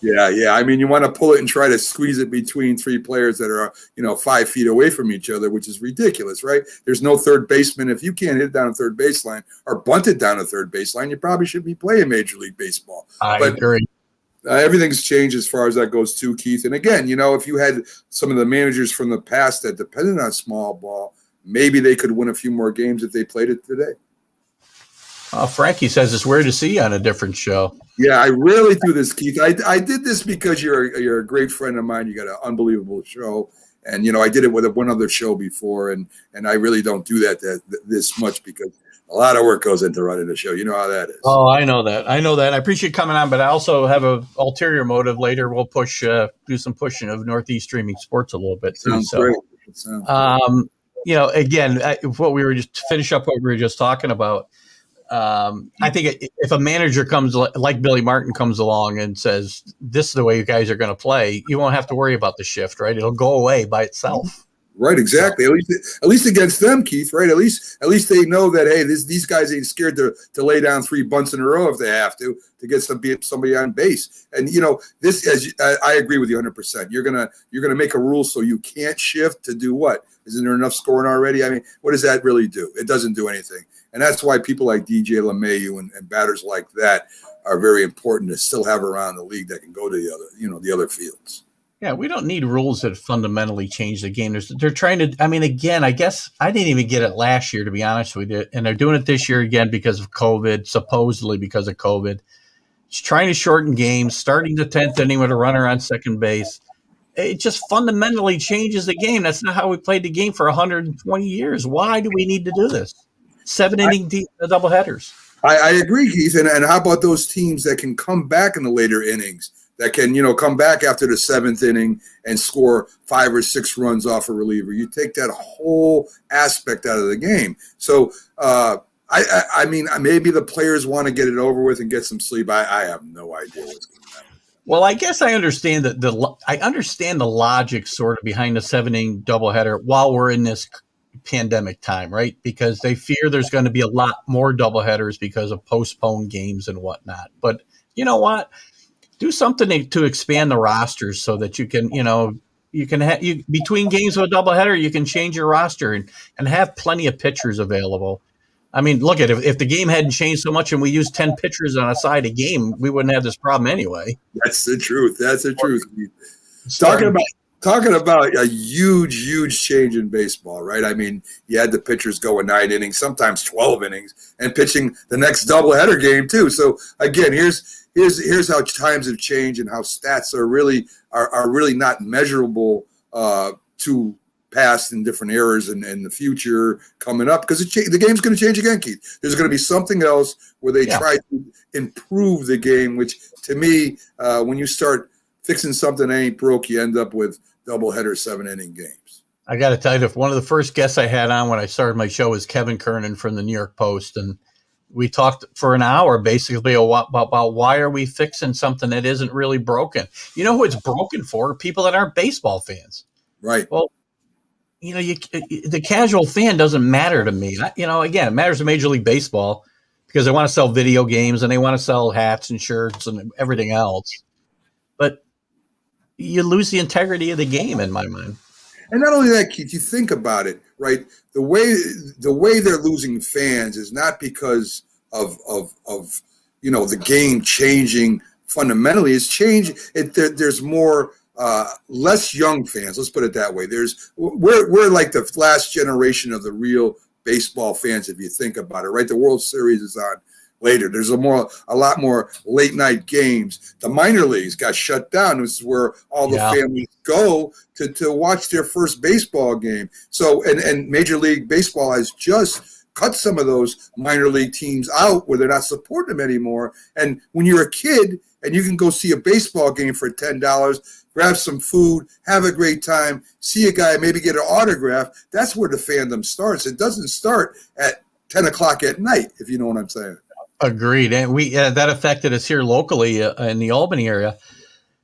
Yeah. I mean, you want to pull it and try to squeeze it between 3 players that are, 5 feet away from each other, which is ridiculous, right? There's no third baseman. If you can't hit down a third baseline or bunt it down a third baseline, you probably should be playing Major League Baseball. I agree. Everything's changed as far as that goes too, Keith. And again, if you had some of the managers from the past that depended on small ball, maybe they could win a few more games if they played it today. Frankie says it's weird to see you on a different show. Yeah, I rarely do this, Keith. I did this because you're a great friend of mine. You got an unbelievable show, and I did it with one other show before, and I really don't do that this much because a lot of work goes into running the show. You know how that is. Oh, I know that. I appreciate coming on, but I also have a ulterior motive. Later, we'll do some pushing of Northeast Streaming Sports a little bit too. Sounds great. Again, what we were just to finish up what we were just talking about. I think if a manager comes like Billy Martin comes along and says, this is the way you guys are going to play, you won't have to worry about the shift, right? It'll go away by itself. Right, exactly. At least against them, Keith, right? At least they know that, hey, these guys ain't scared to lay down 3 bunts in a row if they have to get somebody on base. And this, I agree with you 100%. You're gonna make a rule so you can't shift to do what? Isn't there enough scoring already? I mean, what does that really do? It doesn't do anything. And that's why people like DJ LeMahieu and batters like that are very important to still have around the league that can go to the other fields. Yeah, we don't need rules that fundamentally change the game. They're trying to. I mean, again, I guess I didn't even get it last year, to be honest with you, and they're doing it this year again because of COVID, supposedly because of COVID. It's trying to shorten games, starting the 10th inning with a runner on second base. It just fundamentally changes the game. That's not how we played the game for 120 years. Why do we need to do this? 7-inning doubleheaders. I agree, Keith. And how about those teams that can come back in the later innings, that can, come back after the 7th inning and score 5 or 6 runs off a reliever? You take that whole aspect out of the game. So, I mean, maybe the players want to get it over with and get some sleep. I have no idea what's going to happen. Well, I guess I understand I understand the logic sort of behind the 7-inning doubleheader while we're in this pandemic time, right? Because they fear there's going to be a lot more doubleheaders because of postponed games and whatnot. But you know what? Do something to expand the rosters so that you can, between games of a doubleheader, you can change your roster and have plenty of pitchers available. I mean, look at if the game hadn't changed so much and we used 10 pitchers on a side a game, we wouldn't have this problem anyway. That's the truth. Talking about a huge change in baseball, right? I mean, you had the pitchers going 9 innings, sometimes 12 innings, and pitching the next doubleheader game too. So again, here's how times have changed and how stats are really not measurable to past and different eras and the future coming up, because the game's going to change again, Keith. There's going to be something else where they try to improve the game, which to me, when you start fixing something that ain't broke, you end up with doubleheader 7-inning games. I got to tell you, one of the first guests I had on when I started my show was Kevin Kernan from the New York Post, and we talked for an hour basically about why are we fixing something that isn't really broken. You know who it's broken for? People that aren't baseball fans. Right. Well, the casual fan doesn't matter to me. Again, it matters to Major League Baseball because they want to sell video games and they want to sell hats and shirts and everything else. But you lose the integrity of the game in my mind. And not only that, Keith, you think about it, right? The way they're losing fans is not because of the game changing fundamentally. It's changed. There's more less young fans. Let's put it that way. We're like the last generation of the real baseball fans, if you think about it, right? The World Series is on later. There's a lot more late night games. The minor leagues got shut down. This is where all the families go to watch their first baseball game. So, and Major League Baseball has just cut some of those minor league teams out where they're not supporting them anymore. And when you're a kid and you can go see a baseball game for $10, grab some food, have a great time, see a guy, maybe get an autograph, that's where the fandom starts. It doesn't start at 10 o'clock at night, if you know what I'm saying. Agreed. And that affected us here locally in the Albany area.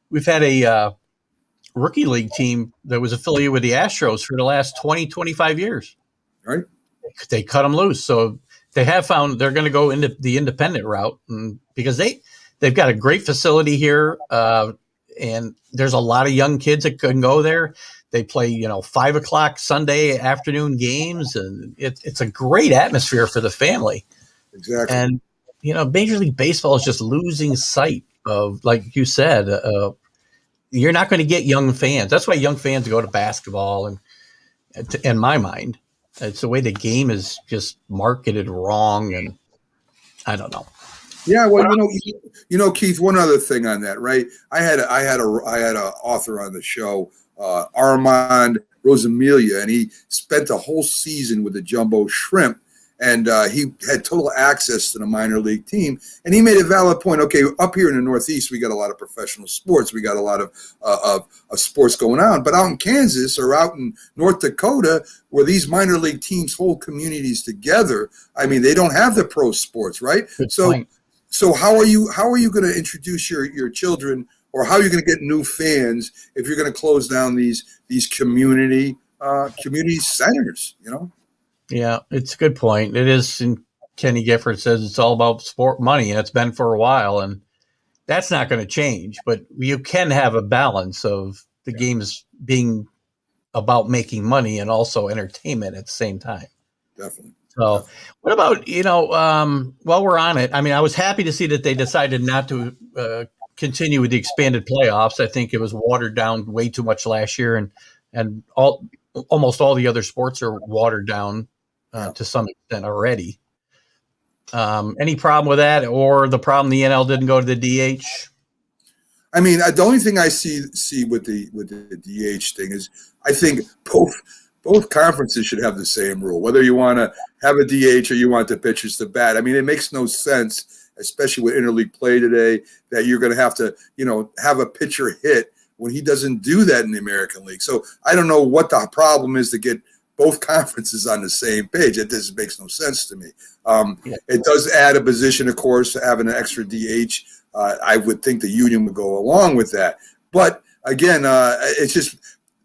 We've had a rookie league team that was affiliated with the Astros for the last 20, 25 years. Right. They cut them loose. So they have found they're going to go into the independent route because they've got a great facility here. And there's a lot of young kids that can go there. They play, 5:00 Sunday afternoon games, and it's a great atmosphere for the family. Exactly. And, Major League Baseball is just losing sight of, like you said, you're not going to get young fans. That's why young fans go to basketball. And in my mind, it's the way the game is just marketed wrong. And I don't know. Yeah, well, Keith. One other thing on that, right? I had a author on the show, Armand Rosamilia, and he spent the whole season with the Jumbo Shrimp, and he had total access to the minor league team. And he made a valid point. Okay, up here in the Northeast, we got a lot of professional sports. We got a lot of sports going on. But out in Kansas or out in North Dakota, where these minor league teams hold communities together, I mean, they don't have the pro sports, right? Good point. So how are you going to introduce your children, or how are you going to get new fans if you're going to close down these community centers? Yeah, it's a good point. It is. And Kenny Gifford says it's all about sport money, and it's been for a while, and that's not going to change. But you can have a balance of the games being about making money and also entertainment at the same time. Definitely. So what about, while we're on it, I mean, I was happy to see that they decided not to continue with the expanded playoffs. I think it was watered down way too much last year, and almost all the other sports are watered down to some extent already. Any problem with that, or the problem the NL didn't go to the DH? I mean, the only thing I see with the DH thing is I think both conferences should have the same rule, whether you want to have a DH or you want the pitchers to bat. I mean, it makes no sense, especially with interleague play today, that you're going to have to, have a pitcher hit when he doesn't do that in the American League. So I don't know what the problem is to get both conferences on the same page. It just makes no sense to me. It does add a position, of course, having an extra DH. I would think the union would go along with that. But again, it's just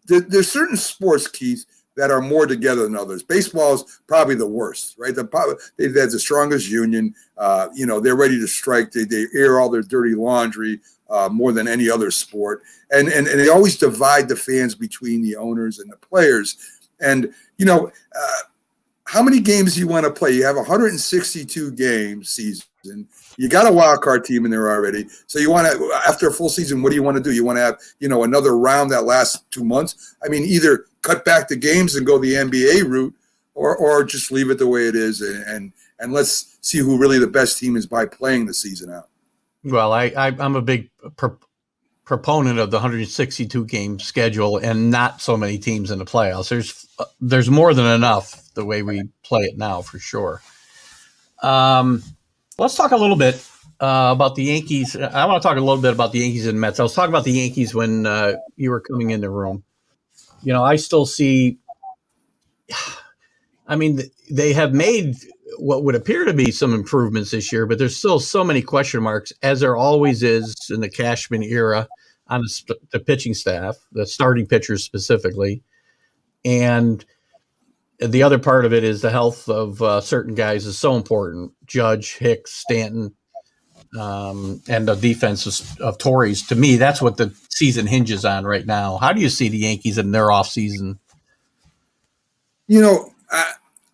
there's certain sports, Keith, that are more together than others. Baseball is probably the worst, right? They've had the strongest union. They're ready to strike. They air all their dirty laundry more than any other sport. And they always divide the fans between the owners and the players. And, how many games do you want to play? You have 162 game season. You got a wild card team in there already. So you want to, after a full season, what do you want to do? You want to have, another round that lasts 2 months? I mean, either cut back the games and go the NBA route, or just leave it the way it is, and let's see who really the best team is by playing the season out. Well, I'm a big proponent of the 162 game schedule and not so many teams in the playoffs. There's more than enough the way we play it now, for sure. Let's talk a little bit about the Yankees. I want to talk a little bit about the Yankees and Mets. I was talking about the Yankees when you were coming in the room. I still see. I mean, they have made what would appear to be some improvements this year, but there's still so many question marks, as there always is in the Cashman era on the pitching staff, the starting pitchers specifically. And the other part of it is the health of certain guys is so important. Judge, Hicks, Stanton, and the defense of Torres. To me, that's what the season hinges on right now. How do you see the Yankees in their offseason?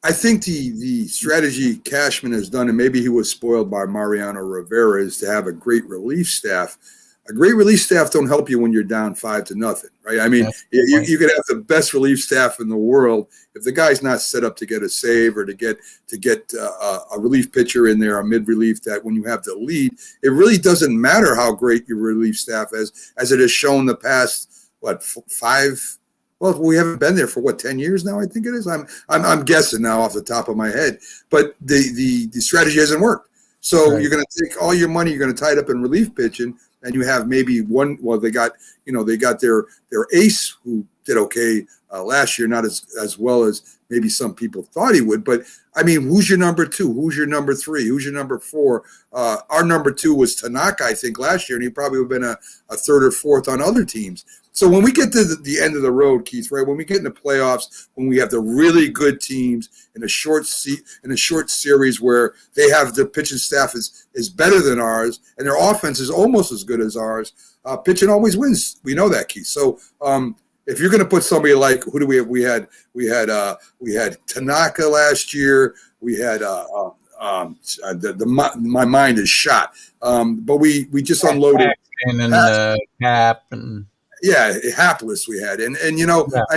I think the strategy Cashman has done, and maybe he was spoiled by Mariano Rivera, is to have a great relief staff. A great relief staff don't help you when you're down 5-0, right? I mean, you could have the best relief staff in the world. If the guy's not set up to get a save or to get a relief pitcher in there, a mid-relief, that when you have the lead, it really doesn't matter how great your relief staff is, as it has shown the past, 5 – well, we haven't been there for 10 years now, I think it is. I'm guessing now off the top of my head. But the strategy hasn't worked. So You're going to take all your money, you're going to tie it up in relief pitching, and you have maybe one. Well, they got their ace who did okay last year, not as well as maybe some people thought he would. But I mean, who's your number 2? Who's your number 3? Who's your number 4? Our number 2 was Tanaka, I think, last year, and he probably would have been a 3rd or 4th on other teams. So when we get to the end of the road, Keith, right? When we get in the playoffs, when we have the really good teams in a short series where they have the pitching staff is better than ours and their offense is almost as good as ours, pitching always wins. We know that, Keith. So if you're going to put somebody like, who do we have? We had Tanaka last year. We had my mind is shot. But we just unloaded and Cap and. Yeah, hapless we had. And I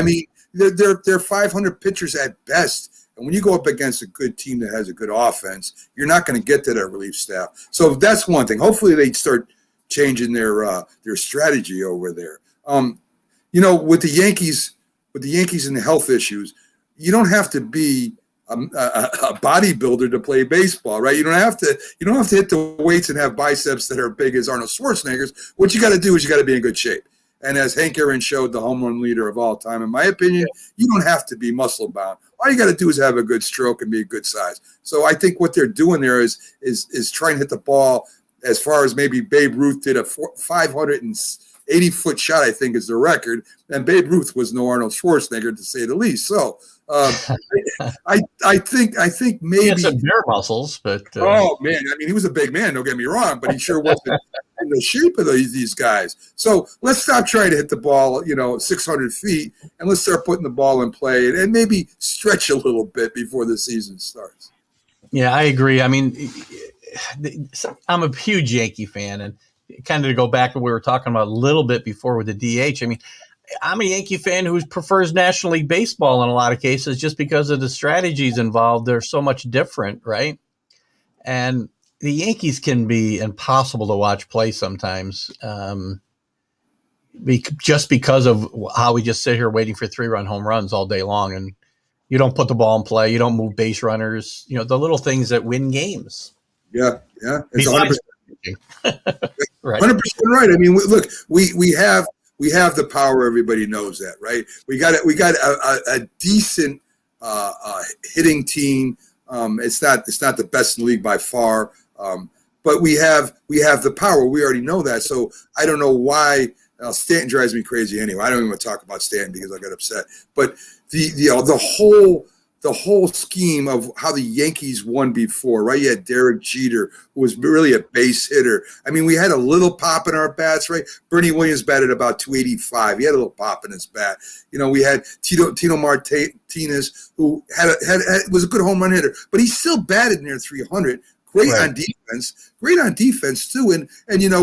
mean, they're 500 pitchers at best. And when you go up against a good team that has a good offense, you're not going to get to that relief staff. So that's one thing. Hopefully they start changing their strategy over there. With the Yankees and the health issues, you don't have to be a bodybuilder to play baseball, right? You don't have to hit the weights and have biceps that are big as Arnold Schwarzenegger's. What you got to do is you got to be in good shape. And as Hank Aaron showed, the home run leader of all time, in my opinion, you don't have to be muscle bound. All you got to do is have a good stroke and be a good size. So I think what they're doing there is trying to hit the ball as far as maybe Babe Ruth did, a 580-foot shot, I think, is the record. And Babe Ruth was no Arnold Schwarzenegger, to say the least. So I think maybe he had some bear muscles, but oh man, I mean, he was a big man. Don't get me wrong, but he sure wasn't in the shape of these guys. So let's stop trying to hit the ball, 600 feet, and let's start putting the ball in play and maybe stretch a little bit before the season starts. Yeah, I agree. I mean, I'm a huge Yankee fan, and kind of to go back to what we were talking about a little bit before with the DH. I mean, I'm a Yankee fan who prefers National League Baseball in a lot of cases just because of the strategies involved. They're so much different, right? And the Yankees can be impossible to watch play sometimes just because of how we just sit here waiting for 3-run home runs all day long. And you don't put the ball in play. You don't move base runners. The little things that win games. Yeah. It's 100%. Right. 100% right. I mean, look, we have the power. Everybody knows that, right? We got a decent hitting team. It's not the best in the league by far, but we have the power. We already know that. So I don't know why Stanton drives me crazy anyway. I don't even want to talk about Stanton because I got upset. But the whole scheme of how the Yankees won before, right? You had Derek Jeter, who was really a base hitter. I mean, we had a little pop in our bats, right? Bernie Williams batted about 285. He had a little pop in his bat. We had Tino Martinez, who was a good home run hitter, but he still batted near 300. Great on defense too. And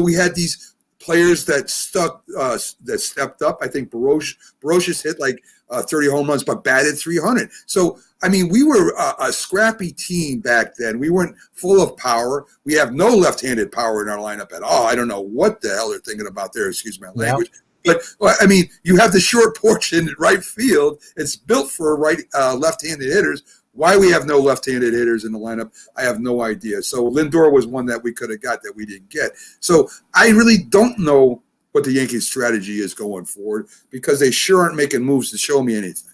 we had these players that stepped up. I think Barocious hit like 30 home runs, but batted 300. So, I mean, we were a scrappy team back then. We weren't full of power. We have no left-handed power in our lineup at all. I don't know what the hell they're thinking about there. Excuse my language. But, I mean, you have the short porch in right field. It's built for left-handed hitters. Why we have no left-handed hitters in the lineup, I have no idea. So Lindor was one that we could have got that we didn't get. So I really don't know what the Yankees' strategy is going forward because they sure aren't making moves to show me anything.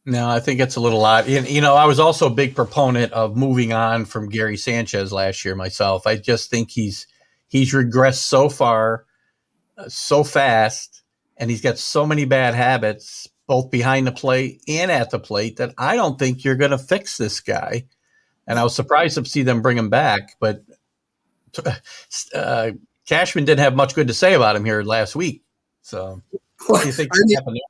No, I think it's a little odd. You know, I was also a big proponent of moving on from Gary Sanchez last year myself. I just think he's regressed so far, so fast, and he's got so many bad habits, both behind the plate and at the plate, that I don't think you're going to fix this guy. And I was surprised to see them bring him back, but Cashman didn't have much good to say about him here last week. So what do you think happened there?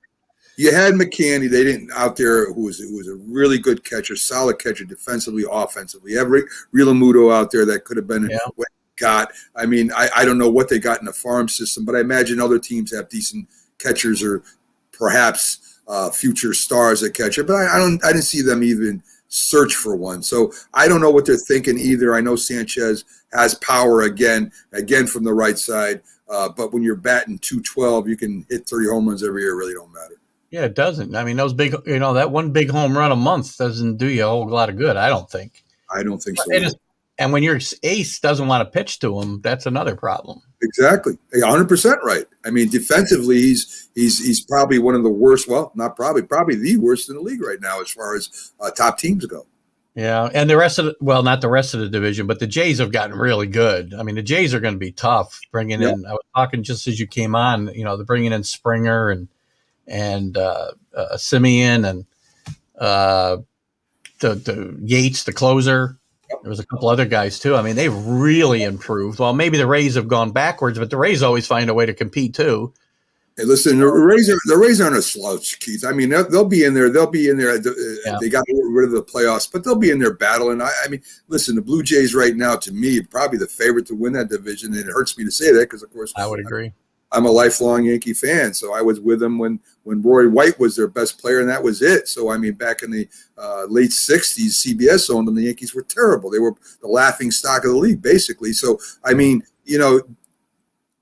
You had McCann, they didn't out there who was a really good catcher, solid catcher defensively, offensively. You have Realmuto out there that could have been what got. I mean, I don't know what they got in the farm system, but I imagine other teams have decent catchers or perhaps future stars at catcher. But I didn't see them even search for one. So I don't know what they're thinking either. I know Sanchez has power again from the right side. But when you're batting 212, you can hit 30 home runs every year. It really don't matter. Yeah, it doesn't. I mean, those big, that one big home run a month doesn't do you a whole lot of good, I don't think. I don't think so. And when your ace doesn't want to pitch to him, that's another problem. Exactly. 100% right. I mean, defensively, he's probably one of the worst. Well, not probably the worst in the league right now as far as top teams go. Yeah, and the rest of not the rest of the division, but the Jays have gotten really good. I mean, the Jays are going to be tough bringing in. I was talking just as you came on. They're bringing in Springer and Simeon and the Yates, the closer. There was a couple other guys too. I mean, they've really improved. Well, maybe the Rays have gone backwards, but the Rays always find a way to compete too. Hey, listen, the Rays aren't a slouch, Keith. I mean, they'll be in there. They got rid of the playoffs, but they'll be in there battling. I mean, listen, the Blue Jays right now, to me, probably the favorite to win that division. And it hurts me to say that because, of course, I would agree. I'm a lifelong Yankee fan, so I was with them when Roy White was their best player, and that was it. So, I mean, back in the late 60s, CBS owned them. The Yankees were terrible. They were the laughing stock of the league, basically. So, I mean,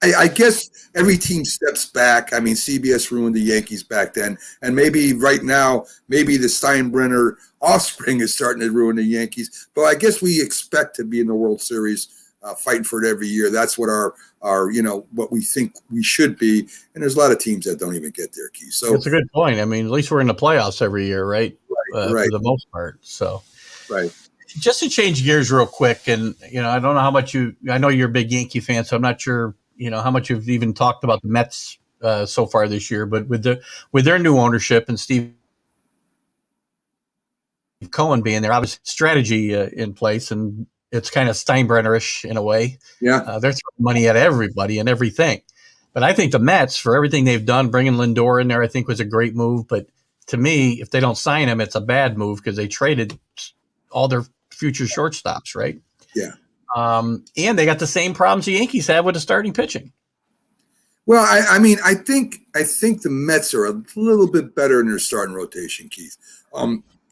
I guess every team steps back. I mean, CBS ruined the Yankees back then, and maybe right now, maybe the Steinbrenner offspring is starting to ruin the Yankees. But I guess we expect to be in the World Series, fighting for it every year. That's what our what we think we should be. And there's a lot of teams that don't even get there, Keith. So that's a good point. I mean, at least we're in the playoffs every year, right? Right. For the most part. So, right. Just to change gears real quick, and I don't know how much I know you're a big Yankee fan, so I'm not sure how much you've even talked about the Mets so far this year. But with their new ownership and Steve Cohen being there, obviously strategy in place, and it's kind of Steinbrenner-ish in a way. Yeah. They're throwing money at everybody and everything. But I think the Mets, for everything they've done, bringing Lindor in there, I think was a great move. But to me, if they don't sign him, it's a bad move because they traded all their future shortstops, right? Yeah. And they got the same problems the Yankees have with the starting pitching. Well, I mean, I think the Mets are a little bit better in their starting rotation, Keith.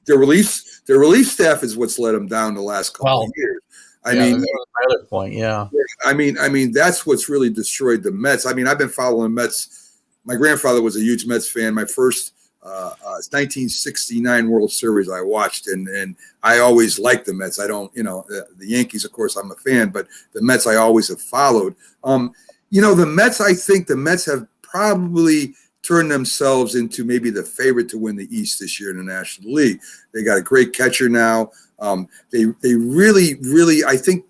Their relief staff is what's let them down the last couple of years. I mean, that was my other point. Yeah. I mean, that's what's really destroyed the Mets. I mean, I've been following Mets. My grandfather was a huge Mets fan. My first 1969 World Series I watched, and I always liked the Mets. I don't, the Yankees, of course, I'm a fan, but the Mets I always have followed. The Mets, I think the Mets have probably turned themselves into maybe the favorite to win the East this year in the National League. They got a great catcher now. They really, I think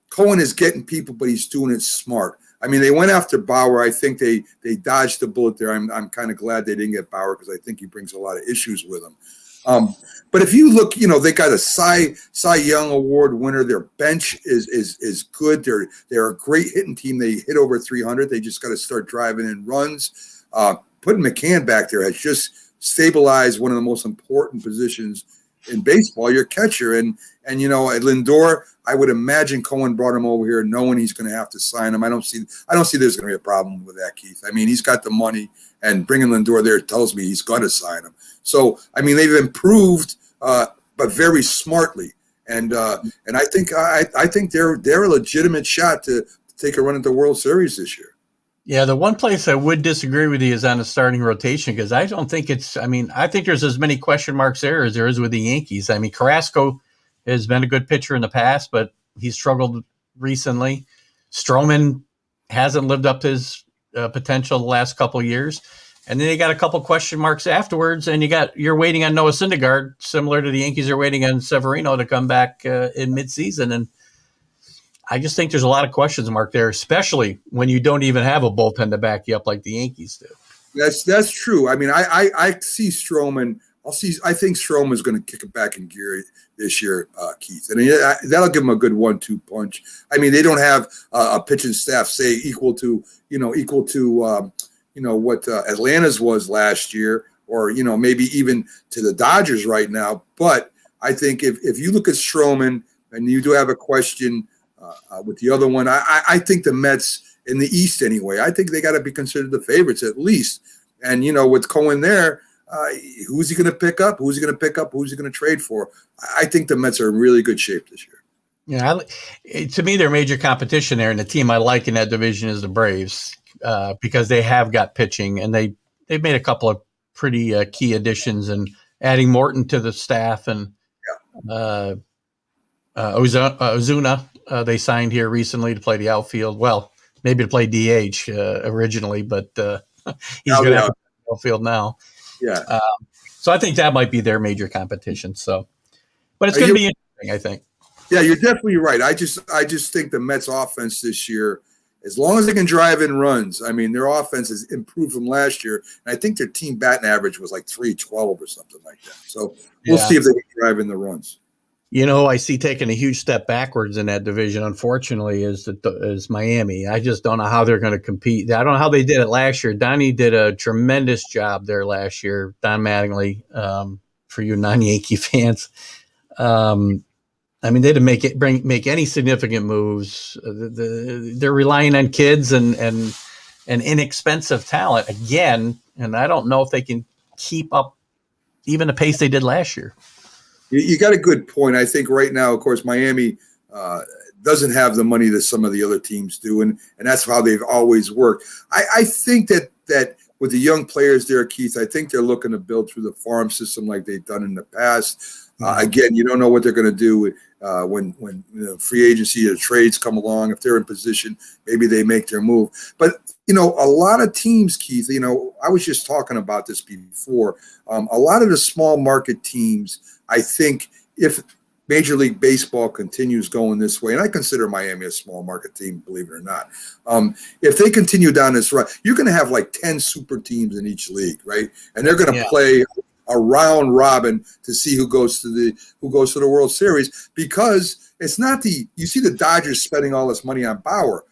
Cohen is getting people, but he's doing it smart. I mean, they went after Bauer. I think they dodged the bullet there. I'm kind of glad they didn't get Bauer because I think he brings a lot of issues with him. But if you look, they got a Cy Young Award winner. Their bench is good. They're a great hitting team. They hit over 300. They just got to start driving in runs. Putting McCann back there has just stabilized one of the most important positions in baseball, your catcher. And at Lindor, I would imagine Cohen brought him over here knowing he's going to have to sign him. I don't see there's going to be a problem with that, Keith. I mean, he's got the money, and bringing Lindor there tells me he's going to sign him. So, I mean, they've improved, but very smartly. And I think they're a legitimate shot to take a run at the World Series this year. Yeah, the one place I would disagree with you is on the starting rotation, because I don't think I think there's as many question marks there as there is with the Yankees. I mean, Carrasco has been a good pitcher in the past, but he's struggled recently. Stroman hasn't lived up to his potential the last couple of years. And then you got a couple question marks afterwards, and you're waiting on Noah Syndergaard, similar to the Yankees are waiting on Severino to come back in midseason. And I just think there's a lot of questions mark there, especially when you don't even have a bullpen to back you up like the Yankees do. That's true. I mean, I see Stroman. I think Stroman's going to kick it back in gear this year, Keith, and that'll give him a good 1-2 punch. I mean, they don't have a pitching staff say equal to what Atlanta's was last year, or maybe even to the Dodgers right now. But I think if you look at Stroman and you do have a question with the other one, I think the Mets in the East anyway, I think they got to be considered the favorites at least. And with Cohen there, who's he going to pick up? Who's he going to pick up? Who's he going to trade for? I think the Mets are in really good shape this year. Yeah, to me, their major competition there, and the team I like in that division is the Braves. Because they have got pitching, and they've made a couple of pretty key additions, and adding Morton to the staff, and Ozuna they signed here recently to play the outfield. Well, maybe to play DH originally, but he's going to have the outfield now. Yeah. So I think that might be their major competition. So, but it's going to be interesting, I think. Yeah, you're definitely right. I just think the Mets offense this year, as long as they can drive in runs, I mean, their offense has improved from last year. And I think their team batting average was like 312 or something like that. So we'll see if they can drive in the runs. I see taking a huge step backwards in that division, unfortunately, is Miami. I just don't know how they're going to compete. I don't know how they did it last year. Donnie did a tremendous job there last year, Don Mattingly, for you non-Yankee fans. I mean, they didn't make any significant moves. They're relying on kids and inexpensive talent again, and I don't know if they can keep up even the pace they did last year. You got a good point. I think right now, of course, Miami doesn't have the money that some of the other teams do, and that's how they've always worked. I think that with the young players there, Keith, I think they're looking to build through the farm system like they've done in the past. Again, you don't know what they're going to do when free agency or trades come along. If they're in position, maybe they make their move. But, a lot of teams, Keith, I was just talking about this before. A lot of the small market teams, I think if Major League Baseball continues going this way, and I consider Miami a small market team, believe it or not. If they continue down this route, you're going to have like 10 super teams in each league, right? And they're going to play a round robin to see who goes to the World Series, because it's not you see the Dodgers spending all this money on Bauer.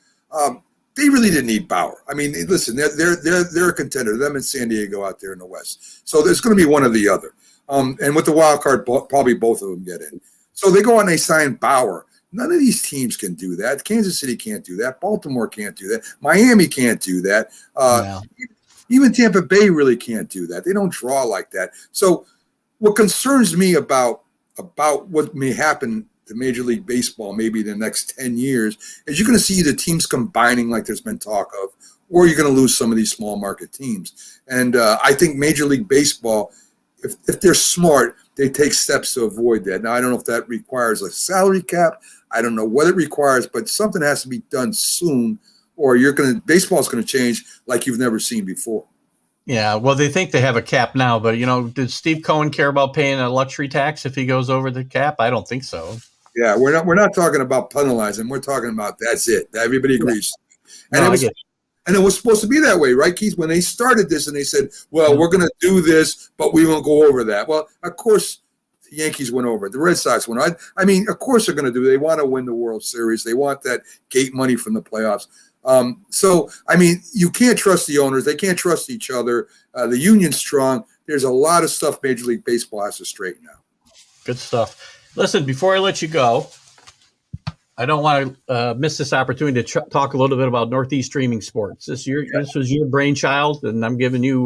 They really didn't need Bauer. I mean, listen, they're a contender. Them and San Diego out there in the West. So there's going to be one or the other. And with the wild card, probably both of them get in. So they go out and they sign Bauer. None of these teams can do that. Kansas City can't do that. Baltimore can't do that. Miami can't do that. Even Tampa Bay really can't do that. They don't draw like that. So what concerns me about what may happen to Major League Baseball maybe in the next 10 years is you're going to see the teams combining like there's been talk of, or you're going to lose some of these small market teams. And I think Major League Baseball, if they're smart, they take steps to avoid that. Now, I don't know if that requires a salary cap. I don't know what it requires, but something has to be done soon, or baseball's going to change like you've never seen before. Yeah, well, they think they have a cap now, but does Steve Cohen care about paying a luxury tax if he goes over the cap? I don't think so. Yeah, we're not talking about penalizing. We're talking about that's it. Everybody agrees. Yeah. And it was supposed to be that way, right, Keith? When they started this and they said, well, we're going to do this, but we won't go over that. Well, of course, the Yankees went over it. The Red Sox went over it. I mean, of course they're going to do it. They want to win the World Series. They want that gate money from the playoffs. So, I mean, you can't trust the owners. They can't trust each other. The union's strong. There's a lot of stuff Major League Baseball has to straighten out. Good stuff. Listen, before I let you go, I don't want to miss this opportunity to talk a little bit about Northeast Streaming Sports. This was your brainchild, and I'm giving you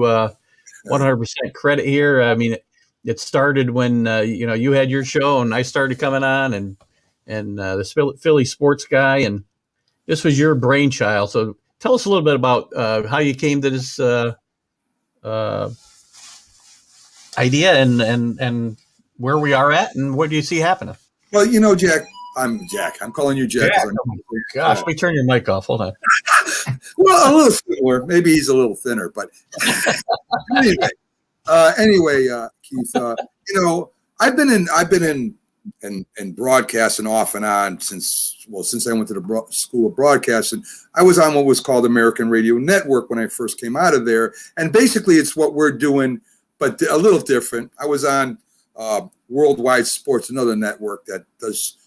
100% credit here. I mean, it started when you had your show, and I started coming on, and the Philly sports guy, and this was your brainchild. So tell us a little bit about how you came to this idea, and where we are at, and what do you see happening? Well, Jack. I'm Jack. I'm calling you Jack. Gosh, let me turn your mic off. Hold on. Well, a little similar. Maybe he's a little thinner, but anyway, Keith. I've been in broadcasting off and on since I went to the School of Broadcasting. I was on what was called American Radio Network when I first came out of there, and basically it's what we're doing, but a little different. I was on Worldwide Sports, another network that does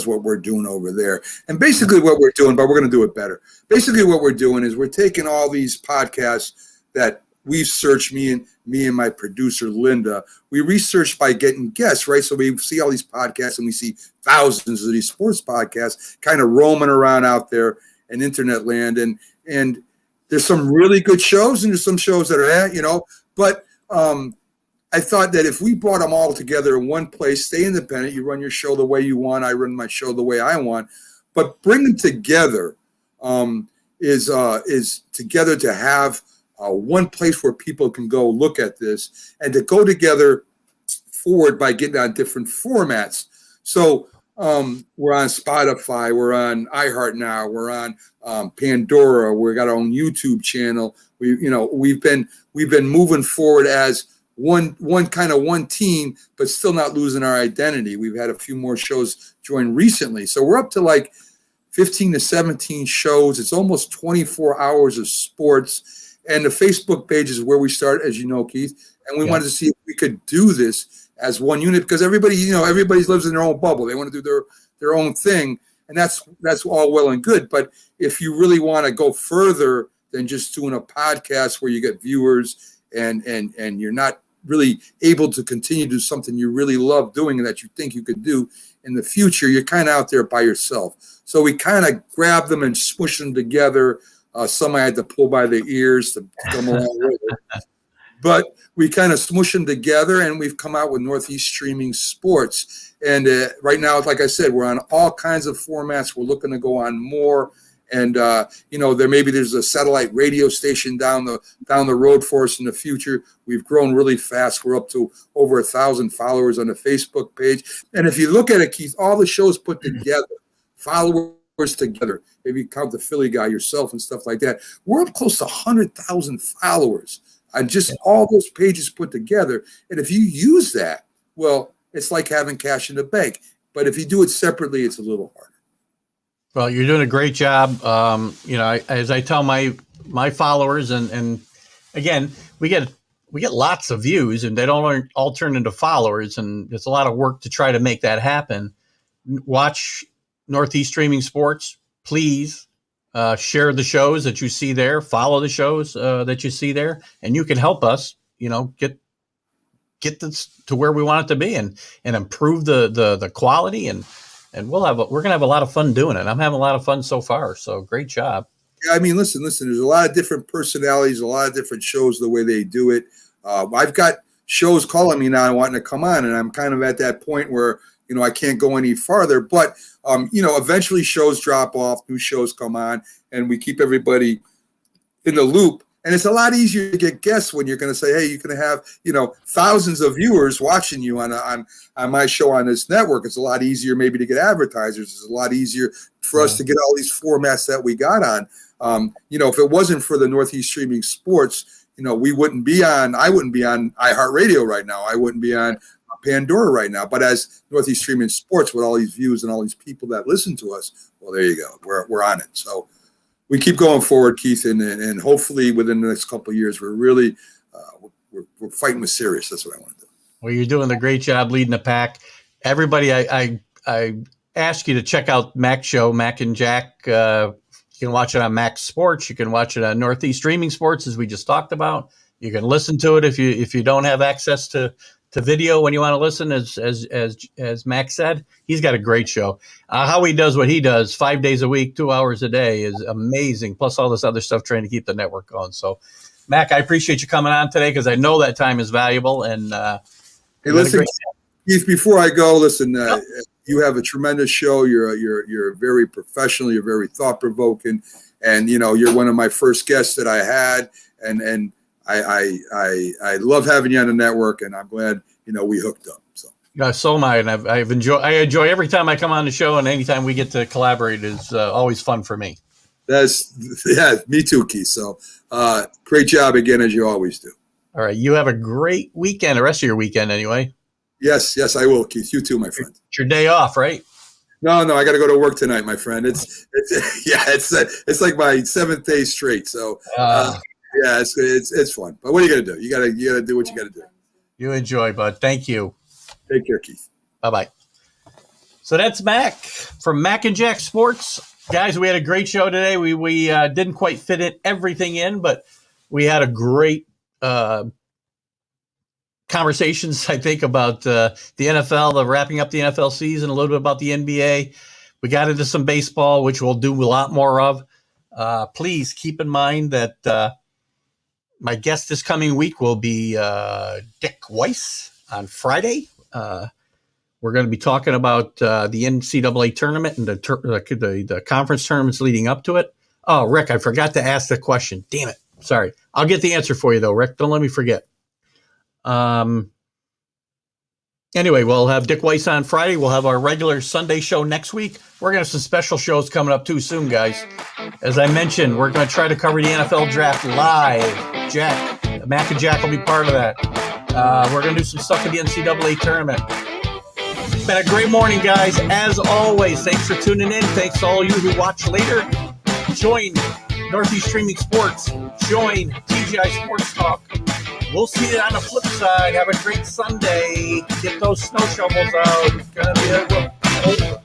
what we're doing over there. And basically what we're doing, but we're going to do it better. Basically what we're doing is we're taking all these podcasts that we've searched, me and my producer, Linda. We research by getting guests, right? So we see all these podcasts and we see thousands of these sports podcasts kind of roaming around out there in internet land. And there's some really good shows and there's some shows that are, but I thought that if we brought them all together in one place, stay independent, you run your show the way you want, I run my show the way I want, but bring them together is together to have one place where people can go look at this and to go together forward by getting on different formats. So we're on Spotify, we're on iHeart now, we're on Pandora, we got our own YouTube channel. We've been moving forward as one team, but still not losing our identity. We've had a few more shows join recently. So we're up to like 15 to 17 shows. It's almost 24 hours of sports. And the Facebook page is where we start, as you know, Keith. And we wanted to see if we could do this as one unit because everybody lives in their own bubble. They want to do their own thing. And that's all well and good. But if you really want to go further than just doing a podcast where you get viewers and you're not really able to continue to do something you really love doing and that you think you could do in the future, you're kind of out there by yourself. So we kind of grabbed them and smushed them together. Some I had to pull by the ears to come along with it. But we kind of smushed them together, and we've come out with Northeast Streaming Sports. And right now, like I said, we're on all kinds of formats. We're looking to go on more. And there's a satellite radio station down the road for us in the future. We've grown really fast. We're up to over 1,000 followers on the Facebook page. And if you look at it, Keith, all the shows put together, followers together, maybe you count the Philly guy yourself and stuff like that, we're up close to 100,000 followers on just all those pages put together. And if you use that, well, it's like having cash in the bank. But if you do it separately, it's a little harder. Well, you're doing a great job. As I tell my followers, and again, we get lots of views, and they don't all turn into followers, and it's a lot of work to try to make that happen. Watch Northeast Streaming Sports, please. Share the shows that you see there. Follow the shows that you see there, and you can help us, get this to where we want it to be, and improve the quality and we're going to have a lot of fun doing it. I'm having a lot of fun so far. So great job. Yeah, I mean, listen, there's a lot of different personalities, a lot of different shows, the way they do it. I've got shows calling me now wanting to come on, and I'm kind of at that point where, I can't go any farther. But, eventually shows drop off, new shows come on, and we keep everybody in the loop. And it's a lot easier to get guests when you're going to say, hey, you're going to have, thousands of viewers watching you on my show on this network. It's a lot easier maybe to get advertisers. It's a lot easier for us to get all these formats that we got on. If it wasn't for the Northeast Streaming Sports, I wouldn't be on iHeartRadio right now. I wouldn't be on Pandora right now. But as Northeast Streaming Sports with all these views and all these people that listen to us, well, there you go. We're on it. So we keep going forward, Keith, and hopefully within the next couple of years, we're really we're fighting with Sirius. That's what I want to do. Well, you're doing a great job leading the pack. Everybody, I ask you to check out Mac's show, Mac and Jack. You can watch it on Mac Sports. You can watch it on Northeast Streaming Sports, as we just talked about. You can listen to it if you don't have access to to video when you want to listen, as Mac said. He's got a great show. How he does what he does 5 days a week, 2 hours a day is amazing. Plus all this other stuff trying to keep the network going. So, Mac, I appreciate you coming on today because I know that time is valuable. And hey, listen, Keith, before I go, listen, you have a tremendous show. You're very professional. You're very thought provoking, and you're one of my first guests that I had, and I love having you on the network, and I'm glad we hooked up. So am I, and I enjoy every time I come on the show, and anytime we get to collaborate is always fun for me. Me too, Keith. So great job again, as you always do. All right, you have a great weekend. The rest of your weekend, anyway. Yes, I will, Keith. You too, my friend. It's your day off, right? No, I got to go to work tonight, my friend. It's like my 7th day straight. So it's fun. But what are you gonna do? You gotta do what you gotta do. You enjoy, bud. Thank you. Take care, Keith. Bye. So that's Mac from Mac and Jack Sports, guys. We had a great show today. We didn't quite fit everything in, but we had a great conversations, I think, about the NFL, wrapping up the NFL season, a little bit about the NBA. We got into some baseball, which we'll do a lot more of. Please keep in mind that my guest this coming week will be Dick Weiss on Friday. We're going to be talking about the NCAA tournament and the conference tournaments leading up to it. Oh, Rick, I forgot to ask the question. Damn it. Sorry. I'll get the answer for you, though, Rick. Don't let me forget. Anyway, we'll have Dick Weiss on Friday. We'll have our regular Sunday show next week. We're going to have some special shows coming up too soon, guys. As I mentioned, we're going to try to cover the NFL draft live. Mac and Jack will be part of that. We're going to do some stuff with the NCAA tournament. It's been a great morning, guys. As always, thanks for tuning in. Thanks to all you who watch later. Join Northeast Streaming Sports. Join TGI Sports Talk. We'll see you on the flip side. Have a great Sunday. Get those snow shovels out. It's going to be a